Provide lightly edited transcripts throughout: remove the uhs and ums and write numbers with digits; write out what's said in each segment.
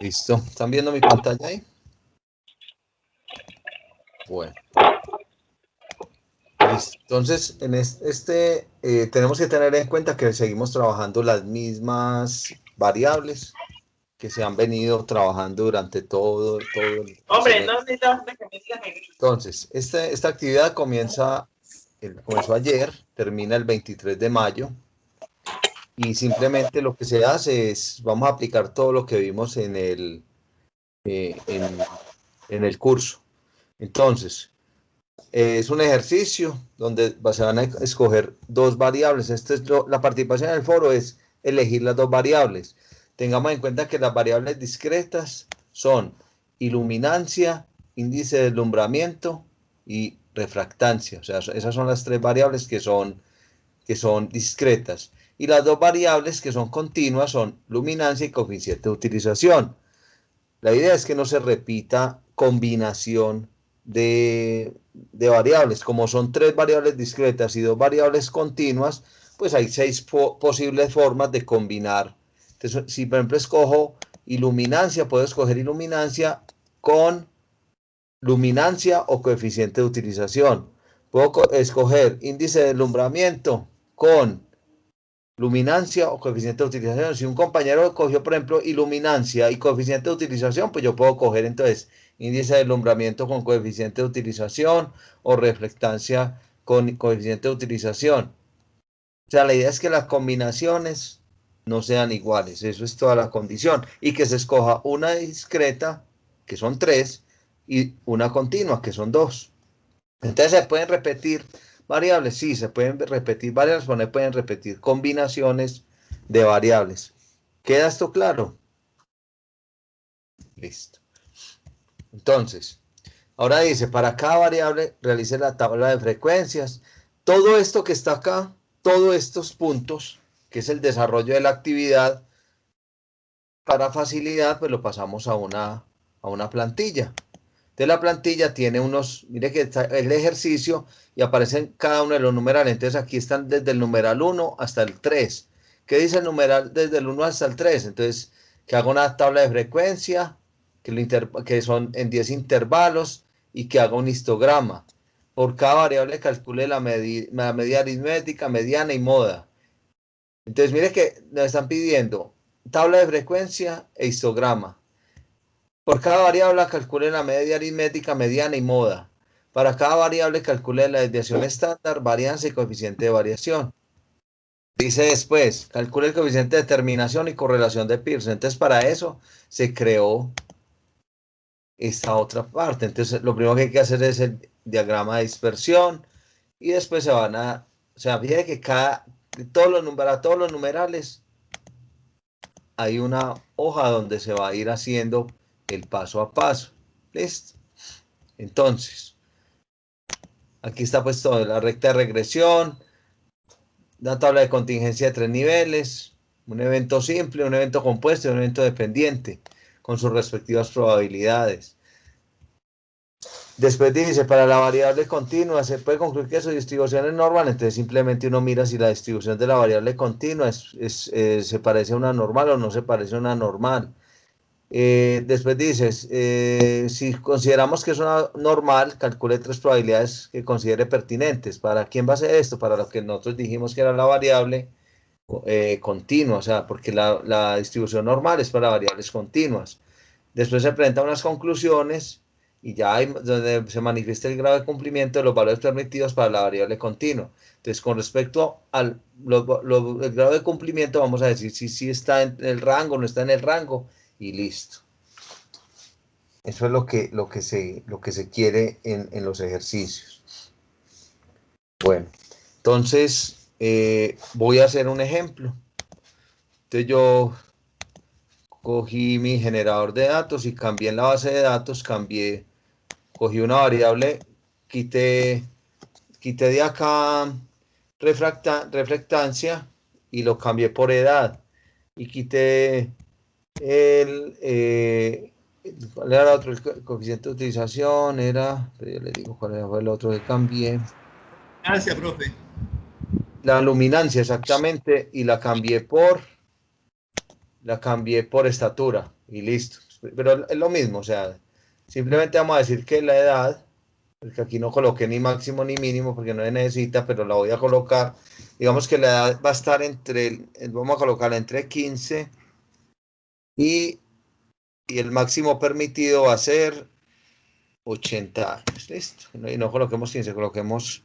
Listo. ¿Están viendo mi pantalla ahí? Bueno. Listo. Entonces, en tenemos que tener en cuenta que seguimos trabajando las mismas variables que se han venido trabajando durante todo el Hombre, no semestre. necesitas que me digas negrito. Entonces, esta actividad comenzó ayer, termina el 23 de mayo, y simplemente lo que se hace es, vamos a aplicar todo lo que vimos eh, en, en el curso. Entonces, es un ejercicio donde se van a escoger dos variables. La participación en el foro es elegir las dos variables. Tengamos en cuenta que las variables discretas son iluminancia, índice de deslumbramiento y refractancia. O sea, esas son las tres variables que son discretas. Y las dos variables que son continuas son luminancia y coeficiente de utilización. La idea es que no se repita combinación de variables. Como son tres variables discretas y dos variables continuas, pues hay seis posibles formas de combinar. Entonces, si por ejemplo escojo iluminancia, puedo escoger iluminancia con luminancia o coeficiente de utilización. Puedo escoger índice de deslumbramiento con luminancia o coeficiente de utilización. Si un compañero cogió, por ejemplo, iluminancia y coeficiente de utilización, pues yo puedo coger entonces índice de deslumbramiento con coeficiente de utilización o reflectancia con coeficiente de utilización. O sea, la idea es que las combinaciones no sean iguales, eso es toda la condición, y que se escoja una discreta, que son tres, y una continua, que son dos. Entonces se pueden repetir variables, sí, se pueden repetir variables, pero no pueden repetir combinaciones de variables. ¿Queda esto claro? Listo. Entonces, ahora dice, para cada variable realice la tabla de frecuencias. Todo esto que está acá, todos estos puntos, que es el desarrollo de la actividad, para facilidad, pues lo pasamos a una plantilla. Entonces la plantilla tiene mire que está el ejercicio y aparecen cada uno de los numerales. Entonces aquí están desde el numeral 1 hasta el 3. ¿Qué dice el numeral desde el 1 hasta el 3? Entonces, que haga una tabla de frecuencia, que son en 10 intervalos y que haga un histograma. Por cada variable calcule la medida aritmética, mediana y moda. Entonces, mire que nos están pidiendo tabla de frecuencia e histograma. Por cada variable calcule la media aritmética, mediana y moda. Para cada variable calcule la desviación estándar, varianza y coeficiente de variación. Dice después, calcule el coeficiente de determinación y correlación de Pearson. Entonces, para eso se creó esta otra parte. Entonces, lo primero que hay que hacer es el diagrama de dispersión y después o sea, fíjate que todos los numerales hay una hoja donde se va a ir haciendo el paso a paso. ¿Listo? Entonces, aquí está pues todo, la recta de regresión, una tabla de contingencia de 3 niveles, un evento simple, un evento compuesto y un evento dependiente, con sus respectivas probabilidades. Después dice, para la variable continua se puede concluir que su distribución es normal, entonces simplemente uno mira si la distribución de la variable continua se parece a una normal o no se parece a una normal. Después dices, si consideramos que es una normal, calcule 3 probabilidades que considere pertinentes. ¿Para quién va a ser esto? Para lo que nosotros dijimos que era la variable continua, o sea, porque la distribución normal es para variables continuas. Después se presentan unas conclusiones y ya hay donde se manifiesta el grado de cumplimiento de los valores permitidos para la variable continua. Entonces, con respecto al el grado de cumplimiento, vamos a decir si está en el rango, no está en el rango, y listo. Eso es lo que se quiere en los ejercicios. Bueno, entonces voy a hacer un ejemplo. Entonces yo cogí mi generador de datos y cambié en la base de datos, cogí una variable, quité de acá reflectancia y lo cambié por edad. Y quité ¿cuál era el otro? El coeficiente de utilización era, pero yo le digo cuál fue el otro que cambié. Gracias, profe. La luminancia, exactamente, y la cambié por estatura, y listo. pero es lo mismo, o sea, simplemente vamos a decir que la edad, porque aquí no coloqué ni máximo ni mínimo porque no se necesita, pero la voy a colocar, digamos que la edad va a estar vamos a colocarla entre 15 y el máximo permitido va a ser 80 años, listo, y no coloquemos 15, coloquemos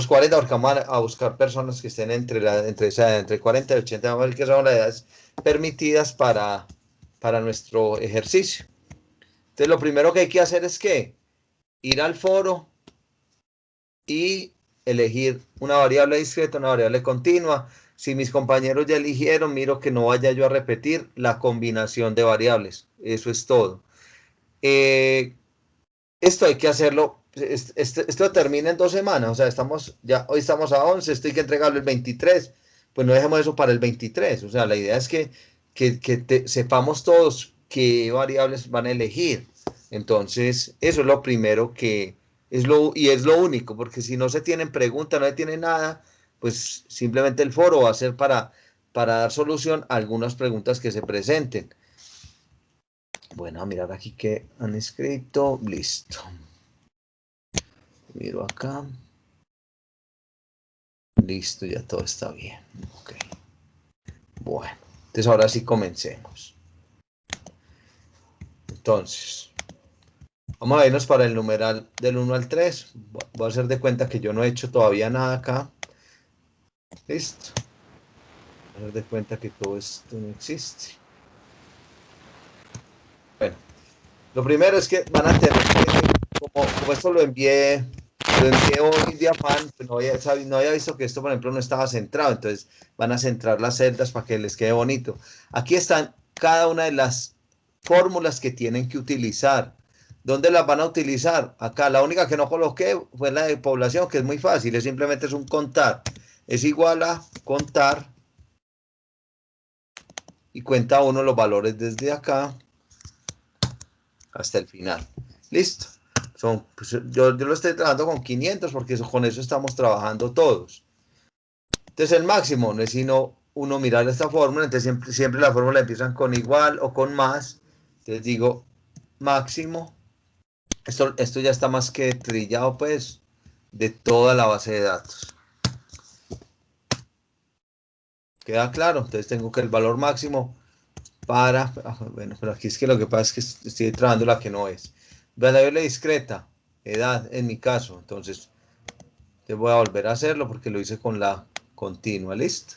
40 porque vamos a buscar personas que estén entre 40 y 80, vamos a ver qué son las edades permitidas para nuestro ejercicio. Entonces lo primero que hay que hacer es que ir al foro y elegir una variable discreta, una variable continua. Si mis compañeros ya eligieron, miro que no vaya yo a repetir la combinación de variables. Eso es todo. Esto hay que hacerlo, esto termina en 2 semanas, o sea, hoy estamos a 11, esto hay que entregarlo el 23, pues no dejemos eso para el 23, o sea, la idea es que sepamos todos qué variables van a elegir. Entonces, eso es lo primero es lo único, porque si no se tienen preguntas, no se tiene nada, pues simplemente el foro va a ser para dar solución a algunas preguntas que se presenten. Bueno, a mirar aquí que han escrito. Listo. Miro acá. Listo, ya todo está bien. Ok. Bueno, entonces ahora sí comencemos. Entonces, vamos a irnos para el numeral del 1 al 3. Voy a hacer de cuenta que yo no he hecho todavía nada acá. Listo. Voy a hacer de cuenta que todo esto no existe. Bueno, lo primero es que van a tener que, como esto lo envié hoy de afán, pues no había visto que esto, por ejemplo, no estaba centrado, entonces van a centrar las celdas para que les quede bonito. Aquí están cada una de las fórmulas que tienen que utilizar. ¿Dónde las van a utilizar? Acá, la única que no coloqué fue la de población, que es muy fácil, simplemente es un contar. Es igual a contar y cuenta uno los valores desde acá hasta el final. Listo. Pues yo lo estoy trabajando con 500 porque con eso estamos trabajando todos. Entonces el máximo no es sino uno mirar esta fórmula, entonces siempre la fórmula empiezan con igual o con más. Entonces digo máximo. Esto ya está más que trillado pues de toda la base de datos. ¿Queda claro? Entonces tengo que el valor máximo bueno, pero aquí es que lo que pasa es que estoy trabajando la que no es. Variable discreta, edad en mi caso, entonces te voy a volver a hacerlo porque lo hice con la continua, ¿listo?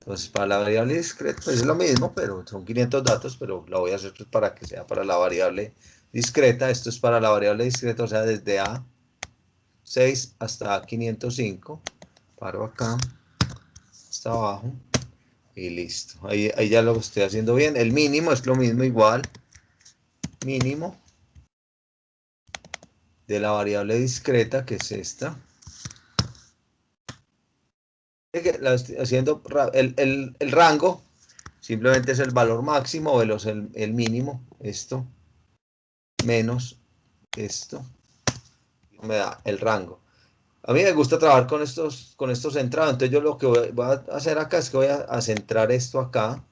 Entonces para la variable discreta pues es lo mismo, pero son 500 datos, pero la voy a hacer para que sea para la variable discreta. Esto es para la variable discreta, o sea, desde A6 hasta A505. Paro acá, hasta abajo y listo. Ahí ya lo estoy haciendo bien. El mínimo es lo mismo, igual. Mínimo de la variable discreta, que es esta. La estoy haciendo el rango, simplemente es el valor máximo menos el mínimo, esto, menos esto, me da el rango. A mí me gusta trabajar con estos centrados, entonces yo lo que voy a hacer acá es que voy a centrar esto acá,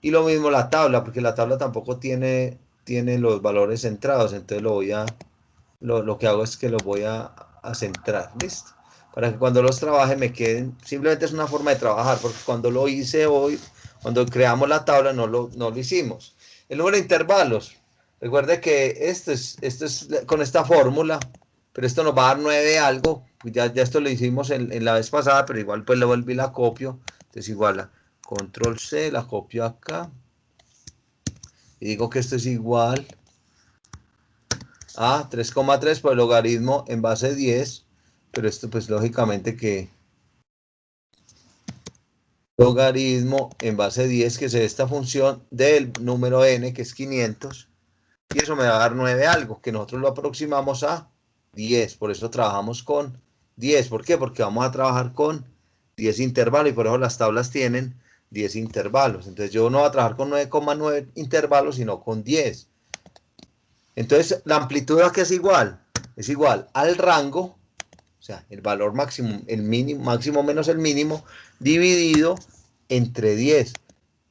y lo mismo la tabla, porque la tabla tampoco tiene los valores centrados, entonces lo que hago es que los voy a centrar, listo, para que cuando los trabaje me queden, simplemente es una forma de trabajar, porque cuando lo hice hoy, cuando creamos la tabla no lo hicimos. El número de intervalos, recuerde que esto es con esta fórmula, pero esto nos va a dar 9 algo, ya esto lo hicimos en la vez pasada, pero igual pues le volví la copio, entonces igual a control C, la copio acá, y digo que esto es igual a 3,3 por el logaritmo en base 10, pero esto pues lógicamente que logaritmo en base 10, que es esta función del número n, que es 500, y eso me va a dar 9 algo, que nosotros lo aproximamos a 10, por eso trabajamos con 10. ¿Por qué? Porque vamos a trabajar con 10 intervalos, y por eso las tablas tienen 10 intervalos. Entonces yo no voy a trabajar con 9,9 intervalos, sino con 10. Entonces, la amplitud aquí es igual al rango, o sea, el valor máximo, el mínimo, máximo menos el mínimo, dividido entre 10.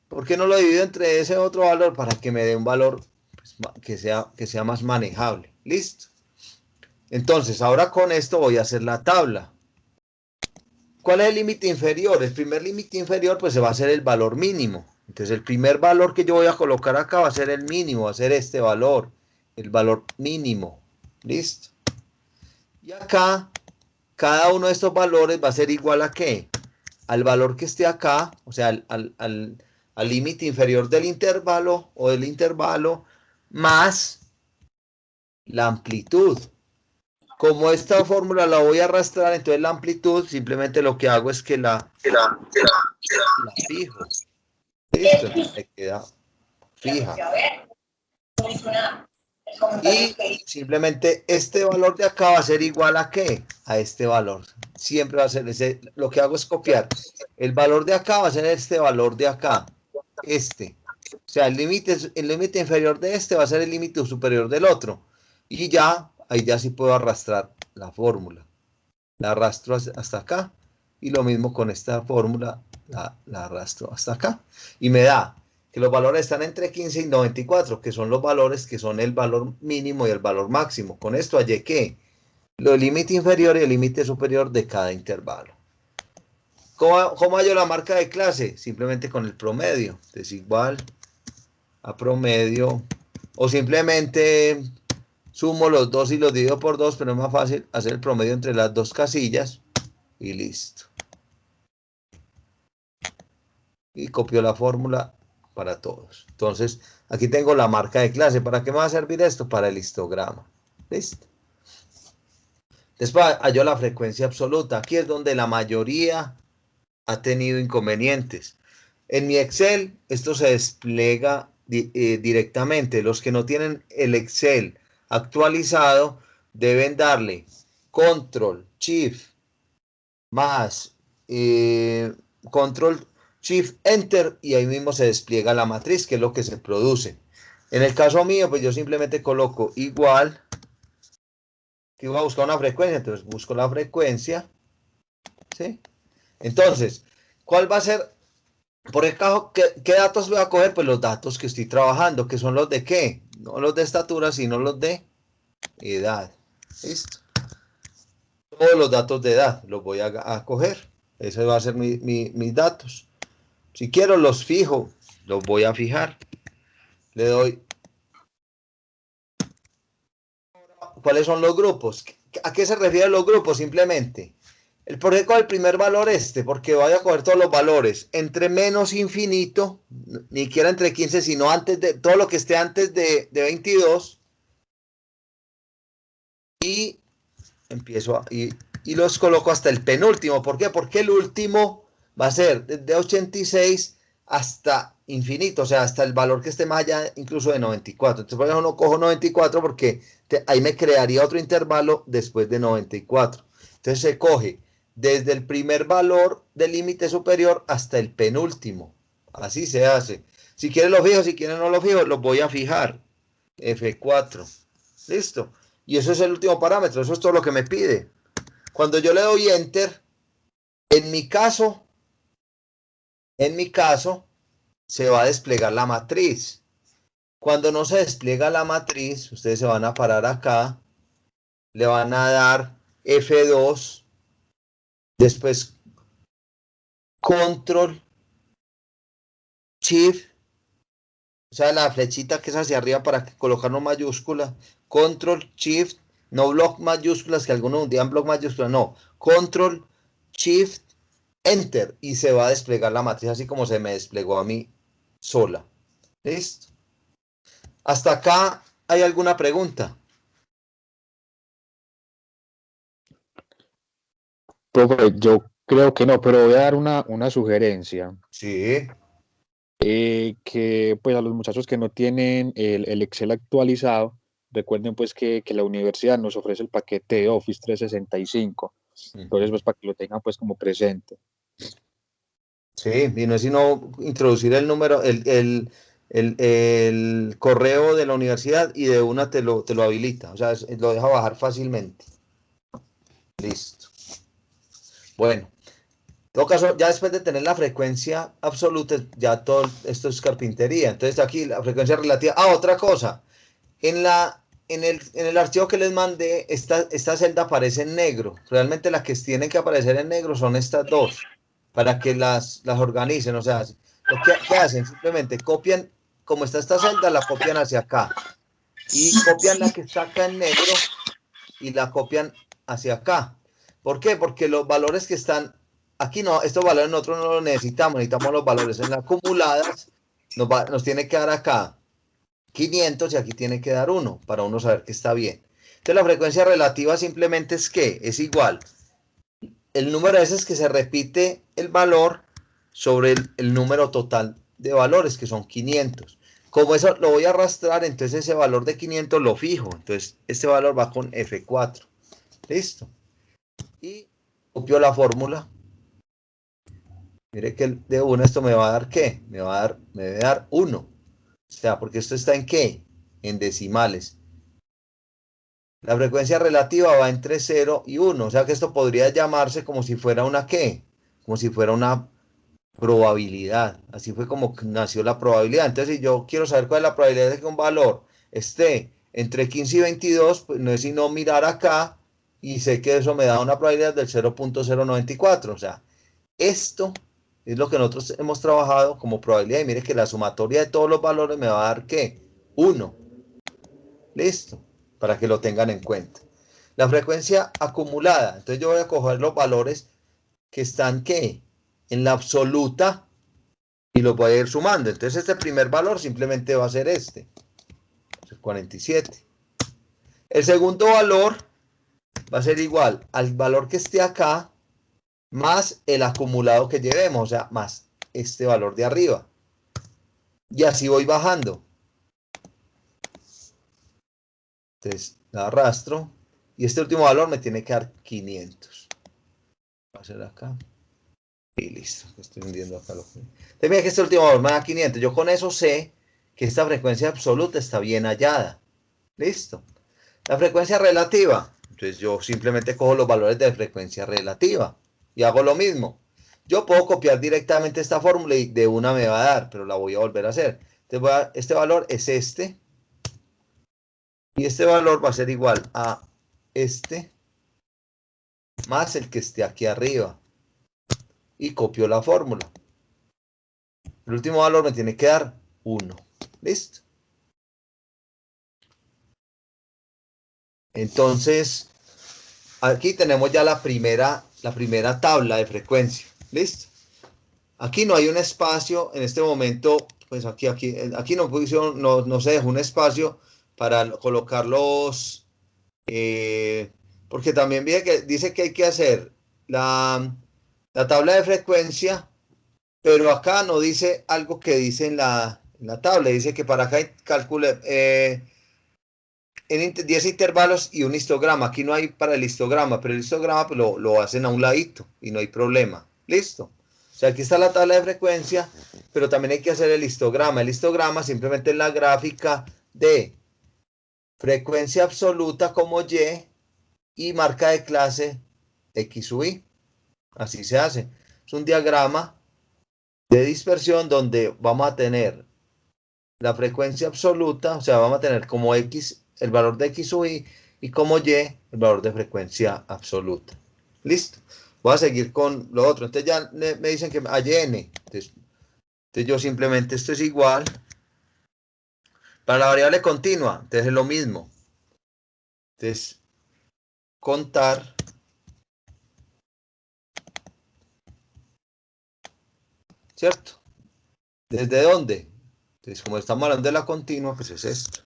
¿Por qué no lo divido entre ese otro valor? Para que me dé un valor pues, que sea más manejable. ¿Listo? Entonces, ahora con esto voy a hacer la tabla. ¿Cuál es el límite inferior? El primer límite inferior pues se va a hacer el valor mínimo. Entonces el primer valor que yo voy a colocar acá va a ser el mínimo, va a ser este valor, el valor mínimo. ¿Listo? Y acá, cada uno de estos valores va a ser igual a ¿qué? Al valor que esté acá, o sea, al límite inferior del intervalo o del intervalo, más la amplitud. Como esta fórmula la voy a arrastrar, entonces la amplitud simplemente lo que hago es que la fijo. Listo, me queda fija. Y simplemente este valor de acá va a ser igual a ¿qué? A este valor. Siempre va a ser ese. Lo que hago es copiar. El valor de acá va a ser este valor de acá. Este. O sea, el límite inferior de este va a ser el límite superior del otro. Y ya, ahí ya sí puedo arrastrar la fórmula. La arrastro hasta acá. Y lo mismo con esta fórmula, la arrastro hasta acá. Y me da que los valores están entre 15 y 94, que son los valores que son el valor mínimo y el valor máximo. Con esto hallé que el límite inferior y el límite superior de cada intervalo. ¿Cómo hallo la marca de clase? Simplemente con el promedio. Es igual a promedio. O simplemente sumo los dos y los divido por 2, pero es más fácil hacer el promedio entre las dos casillas. Y listo. Y copio la fórmula para todos. Entonces, aquí tengo la marca de clase. ¿Para qué me va a servir esto? Para el histograma. ¿Listo? Después hallo la frecuencia absoluta. Aquí es donde la mayoría ha tenido inconvenientes. En mi Excel, esto se despliega directamente. Los que no tienen el Excel actualizado deben darle Control, Shift, más Control, Shift, Enter, y ahí mismo se despliega la matriz, que es lo que se produce. En el caso mío, pues yo simplemente coloco igual, que voy a buscar una frecuencia, entonces busco la frecuencia, ¿sí? Entonces, ¿cuál va a ser? Por el caso, ¿qué datos voy a coger? Pues los datos que estoy trabajando, que son los de ¿qué? No los de estatura, sino los de edad. ¿Listo? Todos los datos de edad los voy a coger. Ese va a ser mis datos. Si quiero los fijo, los voy a fijar. Le doy. ¿Cuáles son los grupos? ¿A qué se refieren los grupos? Simplemente. ¿Por qué con el primer valor este? Porque voy a coger todos los valores. Entre menos infinito, ni siquiera entre 15, sino antes de todo lo que esté antes de 22. Y empiezo y los coloco hasta el penúltimo. ¿Por qué? Porque el último va a ser de 86 hasta infinito, o sea, hasta el valor que esté más allá incluso de 94. Entonces, por ejemplo, no cojo 94 porque ahí me crearía otro intervalo después de 94. Entonces se coge desde el primer valor del límite superior hasta el penúltimo. Así se hace. Si quieren lo fijo, si quieren no lo fijo, los voy a fijar. F4. Listo. Y eso es el último parámetro, eso es todo lo que me pide. Cuando yo le doy Enter, en mi caso, se va a desplegar la matriz. Cuando no se despliega la matriz, ustedes se van a parar acá, le van a dar F2, después Control, Shift, o sea, la flechita que es hacia arriba para colocar una mayúscula, Control, Shift, no block mayúsculas, que algunos hundían block mayúsculas, no, Control, Shift, Enter, y se va a desplegar la matriz así como se me desplegó a mí sola. ¿Listo? ¿Hasta acá hay alguna pregunta? Profe, yo creo que no, pero voy a dar una sugerencia. Sí. Que pues a los muchachos que no tienen el Excel actualizado, recuerden pues que la universidad nos ofrece el paquete de Office 365. Entonces, pues para que lo tengan pues como presente. Sí, y no es sino introducir el número, el correo de la universidad y de una te lo habilita, o sea, lo deja bajar fácilmente. Listo. Bueno, todo caso, ya después de tener la frecuencia absoluta, ya todo esto es carpintería. Entonces aquí la frecuencia relativa. Ah, otra cosa. En el archivo que les mandé, esta celda aparece en negro. Realmente las que tienen que aparecer en negro son estas dos, para que las organicen. O sea, ¿qué hacen? Simplemente copian, como está esta celda, la copian hacia acá. Y copian la que está acá en negro y la copian hacia acá. ¿Por qué? Porque los valores que están aquí no, estos valores nosotros no los necesitamos los valores en las acumuladas, nos tiene que dar acá 500 y aquí tiene que dar 1 para uno saber que está bien. Entonces la frecuencia relativa simplemente es que es igual el número de veces que se repite el valor sobre el número total de valores, que son 500. Como eso lo voy a arrastrar, entonces ese valor de 500 lo fijo. Entonces este valor va con F4. Listo. Y copio la fórmula. Mire que de 1 esto me va a dar ¿qué? Me debe dar 1. O sea, porque esto está en ¿qué? En decimales. La frecuencia relativa va entre 0 y 1. O sea que esto podría llamarse como si fuera una ¿qué? Como si fuera una probabilidad. Así fue como nació la probabilidad. Entonces, si yo quiero saber cuál es la probabilidad de que un valor esté entre 15 y 22, pues no es sino mirar acá y sé que eso me da una probabilidad del 0.094. O sea, esto es lo que nosotros hemos trabajado como probabilidad. Y mire que la sumatoria de todos los valores me va a dar ¿qué? 1. Listo. Para que lo tengan en cuenta. La frecuencia acumulada. Entonces yo voy a coger los valores que están ¿qué? En la absoluta y los voy a ir sumando. Entonces este primer valor simplemente va a ser este, el 47. El segundo valor va a ser igual al valor que esté acá más el acumulado que llevemos, o sea, más este valor de arriba. Y así voy bajando. Entonces la arrastro y este último valor me tiene que dar 500. Va a ser acá. Y listo, estoy hundiendo acá. Entonces mira que este último valor me da 500. Yo con eso sé que esta frecuencia absoluta está bien hallada. Listo. La frecuencia relativa. Entonces yo simplemente cojo los valores de frecuencia relativa y hago lo mismo. Yo puedo copiar directamente esta fórmula y de una me va a dar, pero la voy a volver a hacer. Entonces este valor es este y este valor va a ser igual a este más el que esté aquí arriba. Y copio la fórmula. El último valor me tiene que dar 1. ¿Listo? Entonces, aquí tenemos ya la primera tabla de frecuencia. ¿Listo? Aquí no hay un espacio en este momento, pues aquí no se dejó un espacio para colocar porque también dice que hay que hacer la tabla de frecuencia, pero acá no dice algo que dice en la tabla, dice que para acá calcule en 10 intervalos y un histograma. Aquí no hay para el histograma, pero el histograma pues, lo hacen a un ladito y no hay problema. Listo. O sea, aquí está la tabla de frecuencia, pero también hay que hacer el histograma. El histograma simplemente es la gráfica de frecuencia absoluta como y marca de clase X sub Y. Así se hace. Es un diagrama de dispersión donde vamos a tener la frecuencia absoluta, o sea, vamos a tener como X el valor de X sub y como Y el valor de frecuencia absoluta. Listo. Voy a seguir con lo otro. Entonces ya me dicen que hay N. Entonces yo simplemente esto es igual. Para la variable continua, entonces es lo mismo. Entonces, contar. ¿Cierto? ¿Desde dónde? Entonces, como estamos hablando de la continua, pues es esto.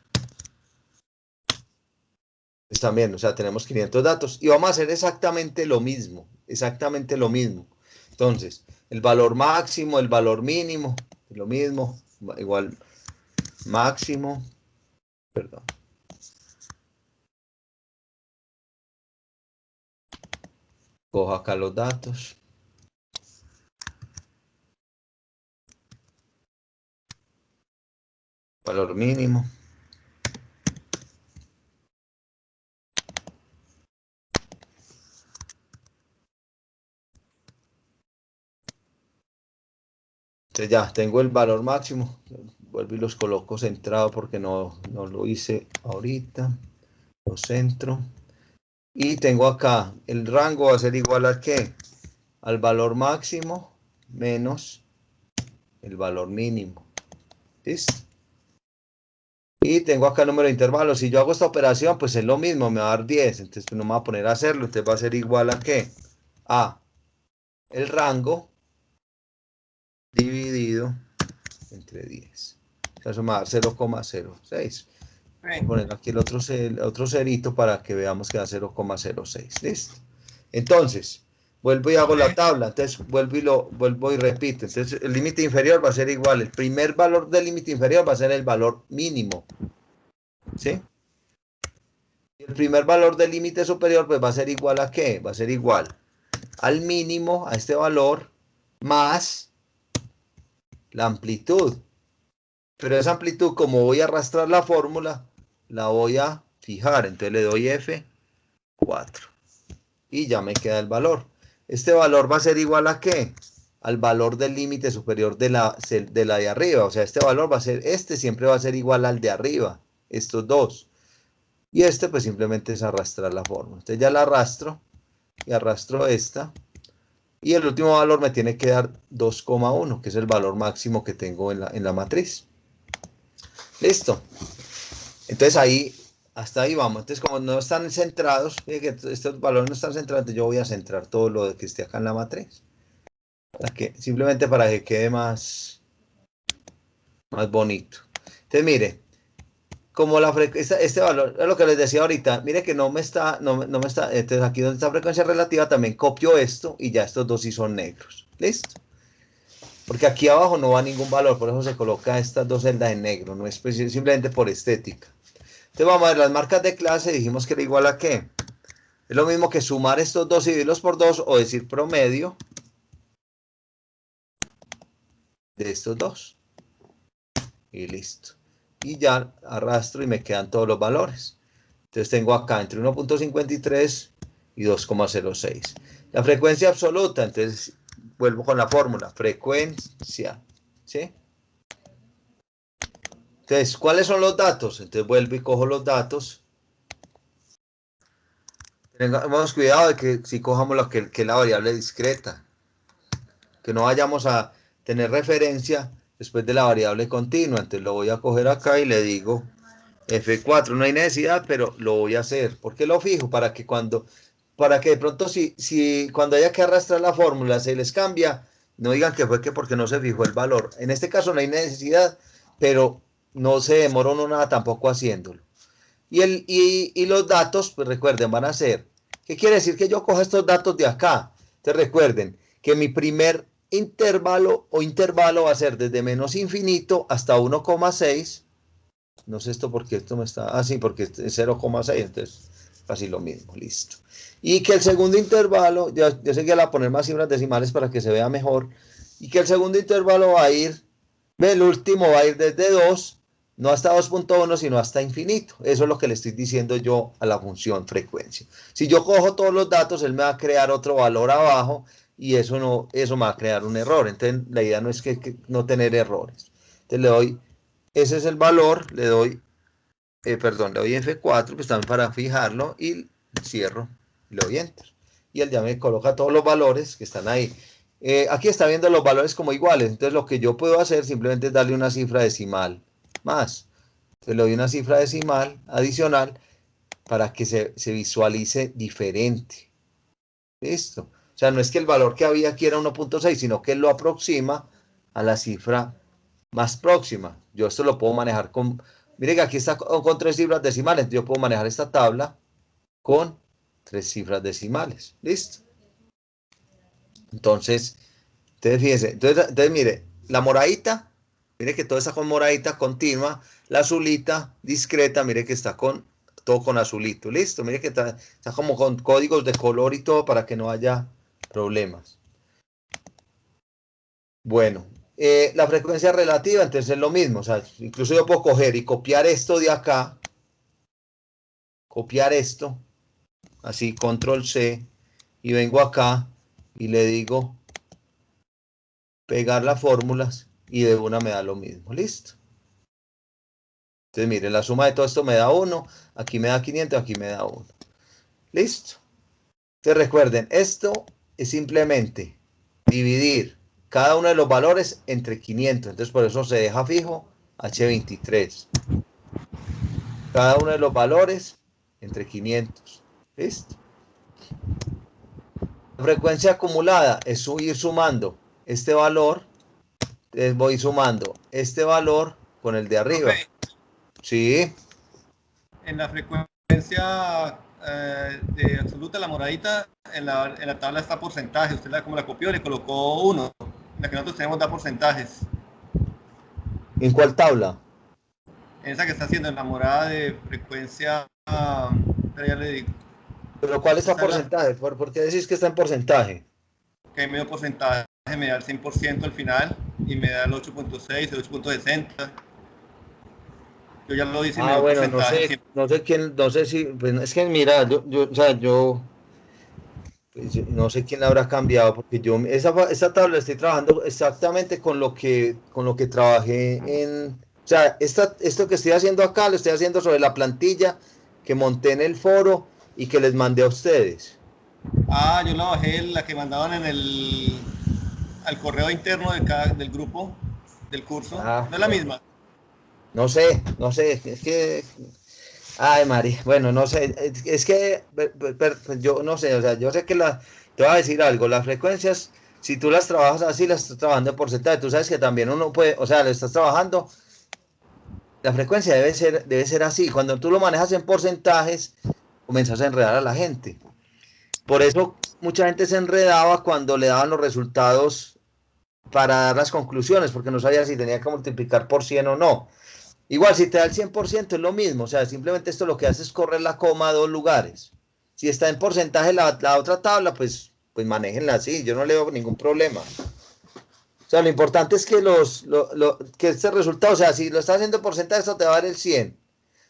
Pues también, o sea, tenemos 500 datos y vamos a hacer exactamente lo mismo, exactamente lo mismo. Entonces, el valor máximo, el valor mínimo, lo mismo, igual máximo, perdón. Cojo acá los datos. Valor mínimo. Entonces ya tengo el valor máximo. Vuelvo y los coloco centrado porque no lo hice ahorita. Lo centro. Y tengo acá, el rango va a ser igual a ¿qué? Al valor máximo menos el valor mínimo. ¿Listo? Y tengo acá el número de intervalos. Si yo hago esta operación, pues es lo mismo, me va a dar 10. Entonces pues no me voy a poner a hacerlo. Entonces va a ser igual a ¿qué? A el rango dividido entre 10. O sea, eso me va a dar 0,06. Voy a poner aquí el otro cerito para que veamos que da 0,06. ¿Listo? Entonces, vuelvo y hago la tabla. Entonces, vuelvo y repito. Entonces, el límite inferior va a ser igual. El primer valor del límite inferior va a ser el valor mínimo. ¿Sí? Y el primer valor del límite superior, pues va a ser igual a ¿qué? Va a ser igual al mínimo, a este valor, más la amplitud. Pero esa amplitud, como voy a arrastrar la fórmula, la voy a fijar. Entonces le doy F4. Y ya me queda el valor. Este valor va a ser igual a ¿qué? Al valor del límite superior de la de arriba. O sea, este valor va a ser, siempre va a ser igual al de arriba. Estos dos. Y este pues simplemente es arrastrar la fórmula. Entonces ya la arrastro. Y arrastro esta. Y el último valor me tiene que dar 2,1, que es el valor máximo que tengo en la matriz. Listo. Entonces ahí, hasta ahí vamos. Entonces como no están centrados, que estos valores no están centrados, yo voy a centrar todo lo que esté acá en la matriz. Simplemente para que quede más bonito. Entonces mire, como la frecuencia, este valor, es lo que les decía ahorita, mire que no me está, entonces aquí donde está frecuencia relativa también copio esto y ya estos dos sí son negros. ¿Listo? Porque aquí abajo no va ningún valor, por eso se coloca estas dos celdas en negro, no es simplemente por estética. Entonces vamos a ver las marcas de clase, dijimos que era igual a ¿qué? Es lo mismo que sumar estos dos y dividirlos por 2 o decir promedio de estos dos. Y listo. Y ya arrastro y me quedan todos los valores. Entonces tengo acá entre 1.53 y 2,06. La frecuencia absoluta, entonces vuelvo con la fórmula, frecuencia, ¿sí? Entonces, ¿cuáles son los datos? Entonces vuelvo y cojo los datos. Tengamos cuidado de que si cojamos lo que es la variable discreta, que no vayamos a tener referencia después de la variable continua. Entonces lo voy a coger acá y le digo F4. No hay necesidad, pero lo voy a hacer. ¿Por qué lo fijo? Para que de pronto si cuando haya que arrastrar la fórmula se les cambia, no digan que fue que porque no se fijó el valor. En este caso no hay necesidad, pero no se demoró uno nada tampoco haciéndolo. Y los datos, pues recuerden, van a ser, ¿qué quiere decir? Que yo cojo estos datos de acá. Entonces recuerden que mi primer intervalo va a ser desde menos infinito hasta 1,6. No sé esto porque esto me está, sí, porque es 0,6, entonces casi lo mismo, listo. Y que el segundo intervalo, yo sé que le voy a poner más cifras decimales para que se vea mejor, y que el segundo intervalo va a ir, el último va a ir desde 2, no hasta 2,1, sino hasta infinito. Eso es lo que le estoy diciendo yo a la función frecuencia. Si yo cojo todos los datos, él me va a crear otro valor abajo, y eso me va a crear un error. Entonces la idea no es que no tener errores. Entonces le doy, ese es el valor, le doy F4, pues también para fijarlo, y cierro, le doy Enter. Y él ya me coloca todos los valores que están ahí. Aquí está viendo los valores como iguales, entonces lo que yo puedo hacer simplemente es darle una cifra decimal más. Entonces le doy una cifra decimal adicional para que se visualice diferente. Listo. O sea, no es que el valor que había aquí era 1,6, sino que él lo aproxima a la cifra más próxima. Yo esto lo puedo manejar con, mire que aquí está con 3 cifras decimales, yo puedo manejar esta tabla con 3 cifras decimales. ¿Listo? Entonces fíjense, entonces mire, la moradita, mire que todo está con moradita continua, la azulita discreta, mire que está con todo con azulito. Listo, mire que está como con códigos de color y todo para que no haya problemas. Bueno, la frecuencia relativa, entonces es lo mismo. O sea, incluso yo puedo coger y copiar esto de acá, copiar esto, así, control C, y vengo acá y le digo pegar las fórmulas y de una me da lo mismo, listo. Entonces miren, la suma de todo esto me da 1, aquí me da 500, aquí me da 1. Listo. Entonces recuerden, esto es simplemente dividir cada uno de los valores entre 500. Entonces por eso se deja fijo H23. Cada uno de los valores entre 500. ¿Listo? La frecuencia acumulada es ir sumando este valor. Entonces voy sumando este valor con el de arriba. Profe, Sí. en la frecuencia de absoluta, la moradita, en la tabla está porcentaje. Usted como la copió, le colocó 1. En la que nosotros tenemos da porcentajes. ¿En cuál tabla? En esa que está haciendo en la morada de frecuencia, pero ya le digo. ¿Pero cuál está Está en la, porcentaje? ¿Por qué decís que está en porcentaje? que medio porcentaje me da el 100% al final y me da el 8.6, el 8.60. Yo ya lo hice y me dio Bueno, no porcentaje. sé, no sé quién, no sé si, pues, es que mira, o sea, pues, no sé quién la habrá cambiado, porque esa tabla estoy trabajando exactamente con lo que trabajé o sea, esto que estoy haciendo acá, lo estoy haciendo sobre la plantilla que monté en el foro y que les mandé a ustedes. Yo la bajé, la que mandaban al correo interno del grupo, del curso. ¿No es la Bueno, misma? no sé, es que, ay, María, bueno, no sé, es que yo no sé, o sea, yo sé que te voy a decir algo, las frecuencias, si tú las trabajas así, las estás trabajando en porcentaje, tú sabes que también uno puede, o sea, lo estás trabajando, la frecuencia debe ser así, cuando tú lo manejas en porcentajes, comienzas a enredar a la gente. Por eso mucha gente se enredaba cuando le daban los resultados para dar las conclusiones, porque no sabía si tenía que multiplicar por 100 o no. Igual, si te da el 100% es lo mismo, o sea, simplemente esto lo que hace es correr la coma a 2 lugares. Si está en porcentaje la otra tabla, pues manéjenla así, yo no le veo ningún problema. O sea, lo importante es que este resultado, o sea, si lo estás haciendo en porcentaje, esto te va a dar el 100.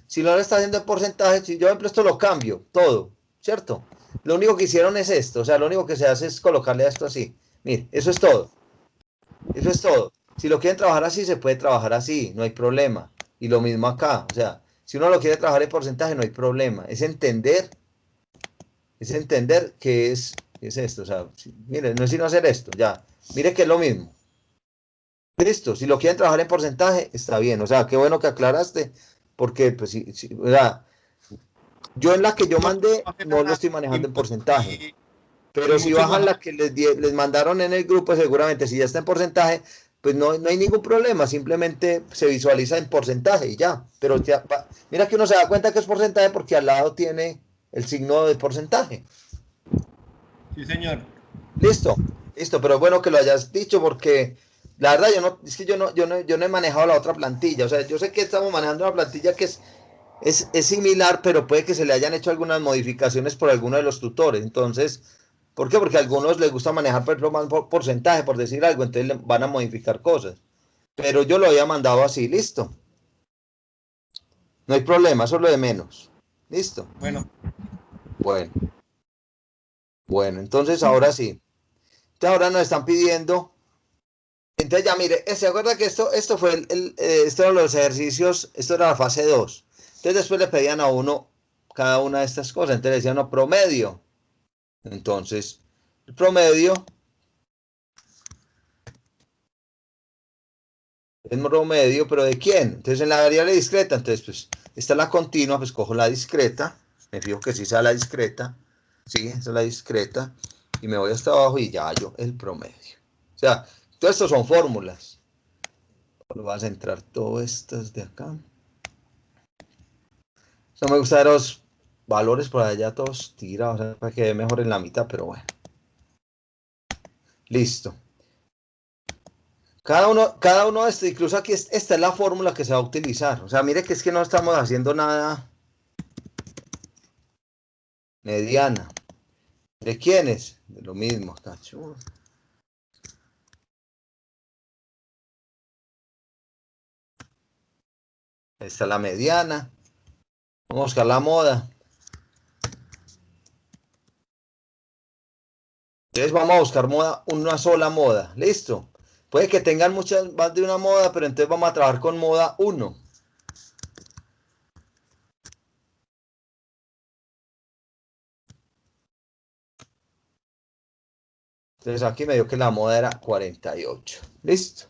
Si no lo estás haciendo en porcentaje, si yo, por ejemplo, esto lo cambio, todo, ¿cierto? Lo único que hicieron es esto, o sea, lo único que se hace es colocarle a esto así. Mire, eso es todo. Eso es todo. Si lo quieren trabajar así, se puede trabajar así, no hay problema. Y lo mismo acá, o sea, si uno lo quiere trabajar en porcentaje, no hay problema. Es entender qué es esto. O sea, mire, no es sino hacer esto, ya. Mire que es lo mismo. Listo, si lo quieren trabajar en porcentaje, está bien. O sea, qué bueno que aclaraste, porque, pues, o sea, yo en la que yo No, mandé, no hace no lo nada. estoy manejando en porcentaje. Y, y Pero si muchos bajan bajan. la que les mandaron en el grupo, seguramente si ya está en porcentaje, pues no hay ningún problema, simplemente se visualiza en porcentaje y ya. Pero mira que uno se da cuenta que es porcentaje porque al lado tiene el signo de porcentaje. Sí, señor. Listo, pero es bueno que lo hayas dicho porque la verdad es que yo no he manejado la otra plantilla. O sea, yo sé que estamos manejando una plantilla que es similar, pero puede que se le hayan hecho algunas modificaciones por alguno de los tutores. Entonces, ¿por qué? Porque a algunos les gusta manejar por ejemplo, más porcentaje, por decir algo, entonces van a modificar cosas. Pero yo lo había mandado así, listo. No hay problema, eso es lo de menos. Listo. Bueno, Bueno, bueno, entonces ahora sí. Entonces ahora nos están pidiendo. Entonces ya mire, ¿se acuerda que esto fue esto eran los ejercicios, esto era la fase 2? Entonces después le pedían a uno cada una de estas cosas. Entonces le decían no, promedio. Entonces, el promedio es promedio, pero ¿de quién? Entonces en la variable discreta, entonces pues esta es la continua, pues cojo la discreta, me fijo que sí sea la discreta, sí, esa es la discreta, y me voy hasta abajo y ya hallo el promedio. O sea, todo esto son fórmulas. Lo vas a entrar todo estas de acá. No me gusta los valores por allá todos tirados, para que mejor en la mitad, pero bueno. Listo. Cada uno de estos, incluso aquí esta es la fórmula que se va a utilizar. O sea, mire que es que no estamos haciendo nada mediana. ¿De quiénes? De lo mismo, cacho. Esta es la mediana. Vamos a buscar la moda. Entonces vamos a buscar moda, una sola moda. ¿Listo? Puede que tengan muchas más de una moda, pero entonces vamos a trabajar con moda 1. Entonces aquí me dio que la moda era 48. Listo.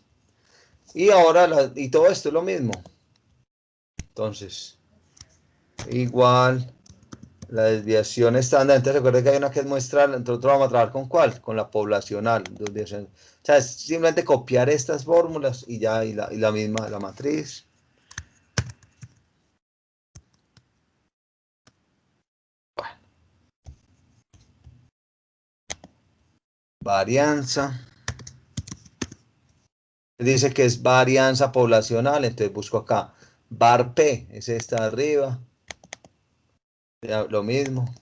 Y ahora, y todo esto es lo mismo. Entonces, igual la desviación estándar. Entonces recuerden que hay una que es muestral. Nosotros vamos a trabajar con ¿cuál? Con la poblacional. O sea, es simplemente copiar estas fórmulas y ya, y la misma, la matriz. Bueno. Varianza. Dice que es varianza poblacional, entonces busco acá. Var P, ese está arriba. Ya, lo mismo.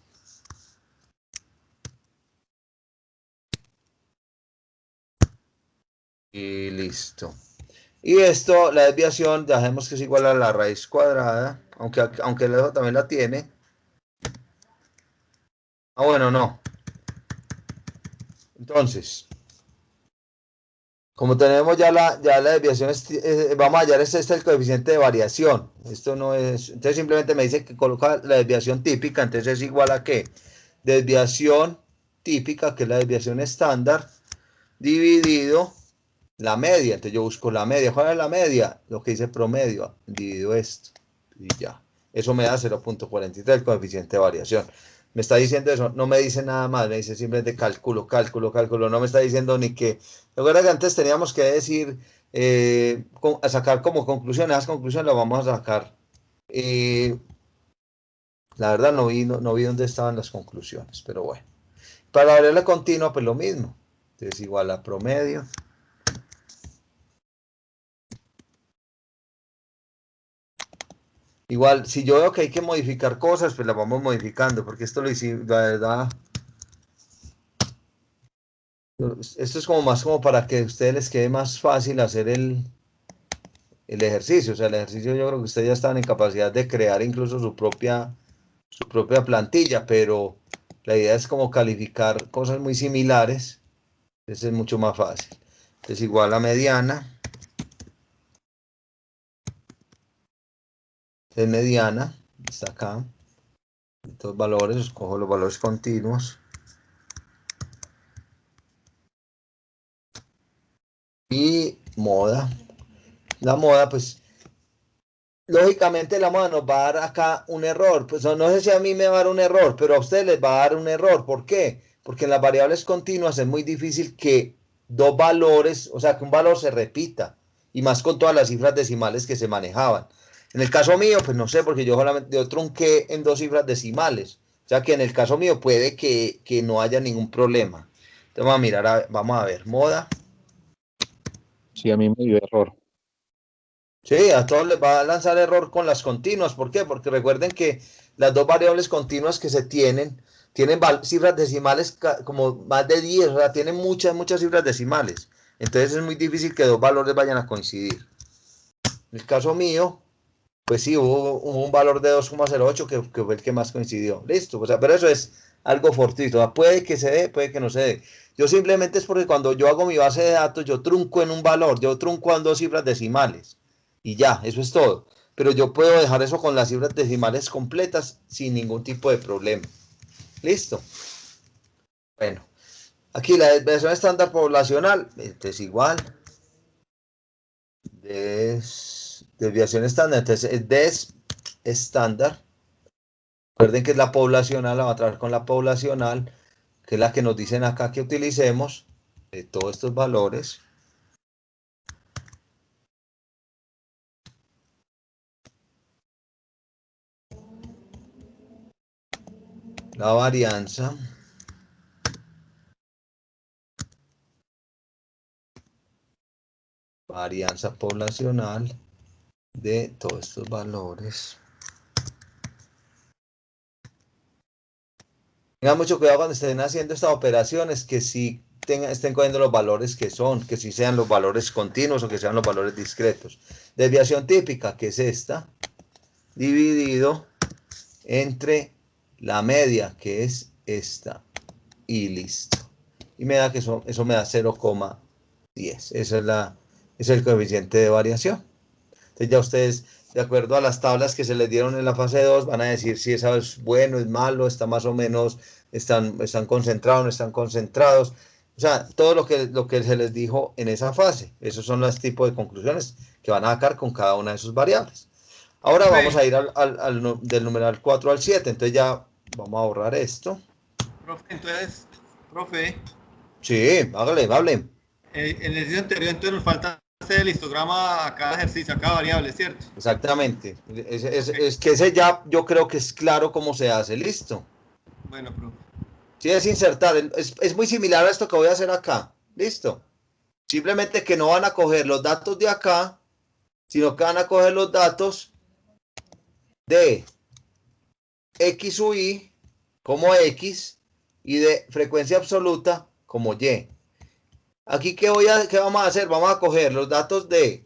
Y listo. Y esto, la desviación, dejemos que es igual a la raíz cuadrada, aunque el otro también la tiene. Ah, bueno, no. Entonces, como tenemos ya la desviación, vamos a hallar este es el coeficiente de variación. Esto no es, entonces simplemente me dice que coloca la desviación típica, entonces es igual a ¿qué? Desviación típica, que es la desviación estándar, dividido la media. Entonces yo busco la media. ¿Cuál es la media? Lo que dice promedio, dividido esto. Y ya. Eso me da 0.43 el coeficiente de variación. Me está diciendo eso, no me dice nada más, me dice simplemente cálculo, cálculo, cálculo. No me está diciendo ni que... Recuerda que antes teníamos que decir, a sacar como conclusión, esas conclusiones las vamos a sacar. La verdad no vi dónde estaban las conclusiones, pero bueno. Para la variable continua, pues lo mismo. Entonces igual a promedio. Igual, si yo veo que hay que modificar cosas, pues las vamos modificando, porque esto lo hicimos, la verdad, esto es como más como para que a ustedes les quede más fácil hacer el ejercicio. O sea, el ejercicio yo creo que ustedes ya están en capacidad de crear incluso su propia plantilla, pero la idea es como calificar cosas muy similares, entonces es mucho más fácil. Entonces igual a mediana, es mediana, está acá, estos valores, escojo los valores continuos. Y moda. La moda, pues, lógicamente la moda nos va a dar acá un error. Pues no sé si a mí me va a dar un error, pero a ustedes les va a dar un error. ¿Por qué? Porque en las variables continuas es muy difícil que dos valores, o sea, que un valor se repita. Y más con todas las cifras decimales que se manejaban. En el caso mío, pues no sé, porque yo trunqué en 2 cifras decimales. O sea que en el caso mío puede que no haya ningún problema. Entonces vamos a mirar, vamos a ver, moda. Sí, a mí me dio error. Sí, a todos les va a lanzar error con las continuas. ¿Por qué? Porque recuerden que las dos variables continuas que se tienen cifras decimales como más de 10, o sea, tienen muchas, muchas cifras decimales. Entonces es muy difícil que dos valores vayan a coincidir. En el caso mío, pues sí, hubo un valor de 2,08 que fue el que más coincidió. Listo, o sea, pero eso es algo fortuito. O sea, puede que se dé, puede que no se dé. Yo simplemente es porque cuando yo hago mi base de datos, yo trunco en un valor, yo trunco en 2 cifras decimales. Y ya, eso es todo. Pero yo puedo dejar eso con las cifras decimales completas sin ningún tipo de problema. Listo. Bueno, aquí la desviación estándar poblacional, es igual. Desviación estándar, entonces es des estándar. Recuerden que es la poblacional, la va a trabajar con la poblacional, que es la que nos dicen acá que utilicemos de todos estos valores. La varianza. Varianza poblacional de todos estos valores. Tengan mucho cuidado cuando estén haciendo estas operaciones, que sí estén cogiendo los valores que son, que sí sean los valores continuos o que sean los valores discretos. Desviación típica, que es esta, dividido entre la media, que es esta, y listo. Y me da que eso me da 0,17. 10. Ese es el coeficiente de variación. Entonces ya ustedes, de acuerdo a las tablas que se les dieron en la fase 2, van a decir si esa es bueno, es malo, está más o menos, están concentrados, no están concentrados. O sea, todo lo que se les dijo en esa fase. Esos son los tipos de conclusiones que van a sacar con cada una de sus variables. Ahora vamos a ir del numeral 4 al 7. Entonces ya vamos a borrar esto. Profe. Sí, hágale. En el ejercicio anterior entonces nos falta hacer el histograma a cada ejercicio, a cada variable, ¿cierto? Exactamente. Es que ese ya yo creo que es claro cómo se hace. Listo. Bueno, profe. Sí, es insertar. Es muy similar a esto que voy a hacer acá. Listo. Simplemente que no van a coger los datos de acá, sino que van a coger los datos de X sub Y como X y de frecuencia absoluta como Y. Aquí, ¿qué vamos a hacer? Vamos a coger los datos de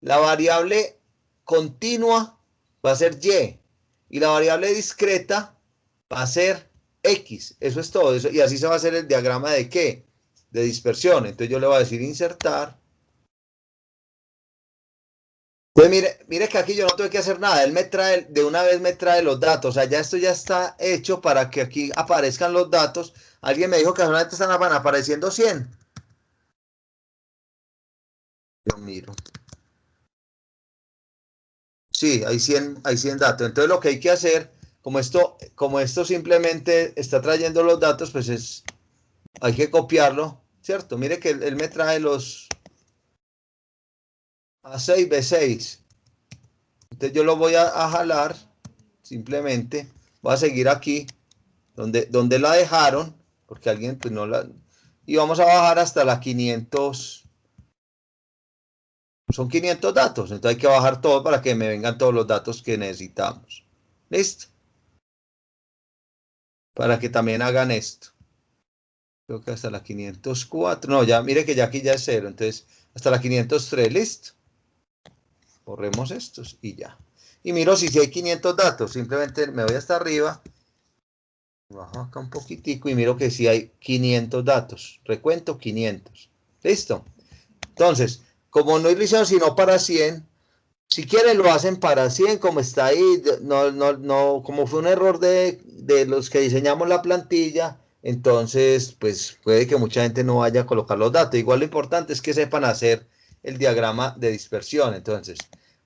la variable continua, va a ser Y la variable discreta va a ser X. Eso es todo. Y así se va a hacer el diagrama de ¿qué? De dispersión. Entonces yo le voy a decir insertar. Entonces mire que aquí yo no tuve que hacer nada. Él de una vez me trae los datos. O sea, ya esto ya está hecho para que aquí aparezcan los datos. Alguien me dijo que solamente están apareciendo 100. Yo miro. Sí, hay 100 datos. Entonces lo que hay que hacer, como esto simplemente está trayendo los datos, pues hay que copiarlo, ¿cierto? Mire que él me trae los A6, B6. Entonces yo lo voy a jalar, simplemente. Voy a seguir aquí, donde la dejaron, porque alguien pues no la... Y vamos a bajar hasta la 500... Son 500 datos, entonces hay que bajar todo para que me vengan todos los datos que necesitamos. ¿Listo? Para que también hagan esto. Creo que hasta la 504. No, ya, mire que ya aquí ya es 0. Entonces, hasta la 503, listo. Borremos estos y ya. Y miro si hay 500 datos. Simplemente me voy hasta arriba. Bajo acá un poquitico y miro que sí hay 500 datos. Recuento 500. Listo. Entonces, como no lo hicieron sino para 100, si quieren lo hacen para 100, como está ahí, no, como fue un error de los que diseñamos la plantilla, entonces pues puede que mucha gente no vaya a colocar los datos. Igual lo importante es que sepan hacer el diagrama de dispersión. Entonces,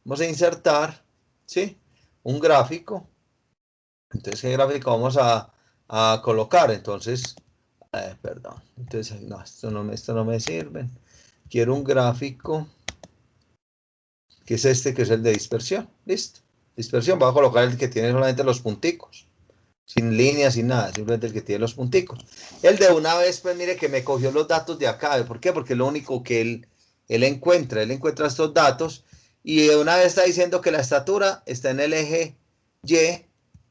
vamos a insertar, ¿sí? Un gráfico. Entonces, ¿qué gráfico vamos a colocar? Entonces, perdón. Entonces, no, esto no me sirve. Quiero un gráfico que es este, que es el de dispersión. Listo. Dispersión, voy a colocar el que tiene solamente los punticos. Sin líneas, sin nada, simplemente el que tiene los punticos. El de una vez, pues mire que me cogió los datos de acá. ¿Por qué? Porque es lo único que él encuentra estos datos y de una vez está diciendo que la estatura está en el eje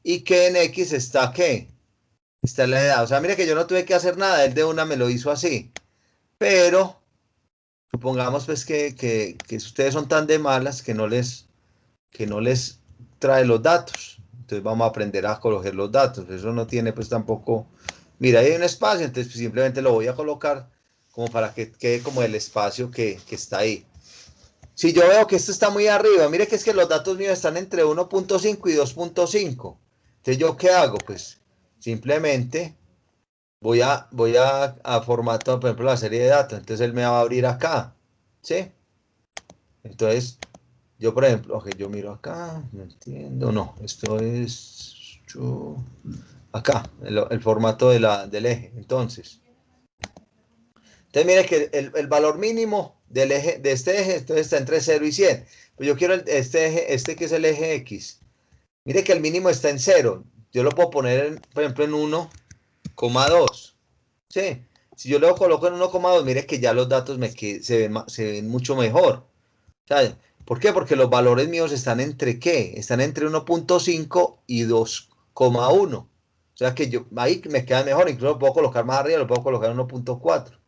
Y que en X está ¿qué? Está la edad. O sea, mire que yo no tuve que hacer nada, él de una me lo hizo así. Pero supongamos pues que ustedes son tan de malas que no les trae los datos. Entonces vamos a aprender a colocar los datos. Eso no tiene pues tampoco... Mira, hay un espacio, entonces pues, simplemente lo voy a colocar como para que quede como el espacio que está ahí. Si yo veo que esto está muy arriba, mire que es que los datos míos están entre 1.5 y 2.5. Entonces, ¿yo qué hago? Pues simplemente voy a formatar, por ejemplo, la serie de datos. Entonces, él me va a abrir acá. ¿Sí? Entonces, yo, por ejemplo, ok, yo miro acá, no entiendo, no, esto es acá, el formato del eje. Entonces, mire que el valor mínimo de este eje, entonces está entre 0 y 100. Pues yo quiero este eje, que es el eje X. Mire que el mínimo está en 0. Yo lo puedo poner, por ejemplo, en 1,2. ¿Sí? Si yo lo coloco en 1,2, mire que ya los datos se ven mucho mejor. ¿Sabe? ¿Por qué? Porque los valores míos están entre ¿qué? Están entre 1.5 y 2,1. O sea que ahí me queda mejor. Incluso lo puedo colocar más arriba, lo puedo colocar en 1.4.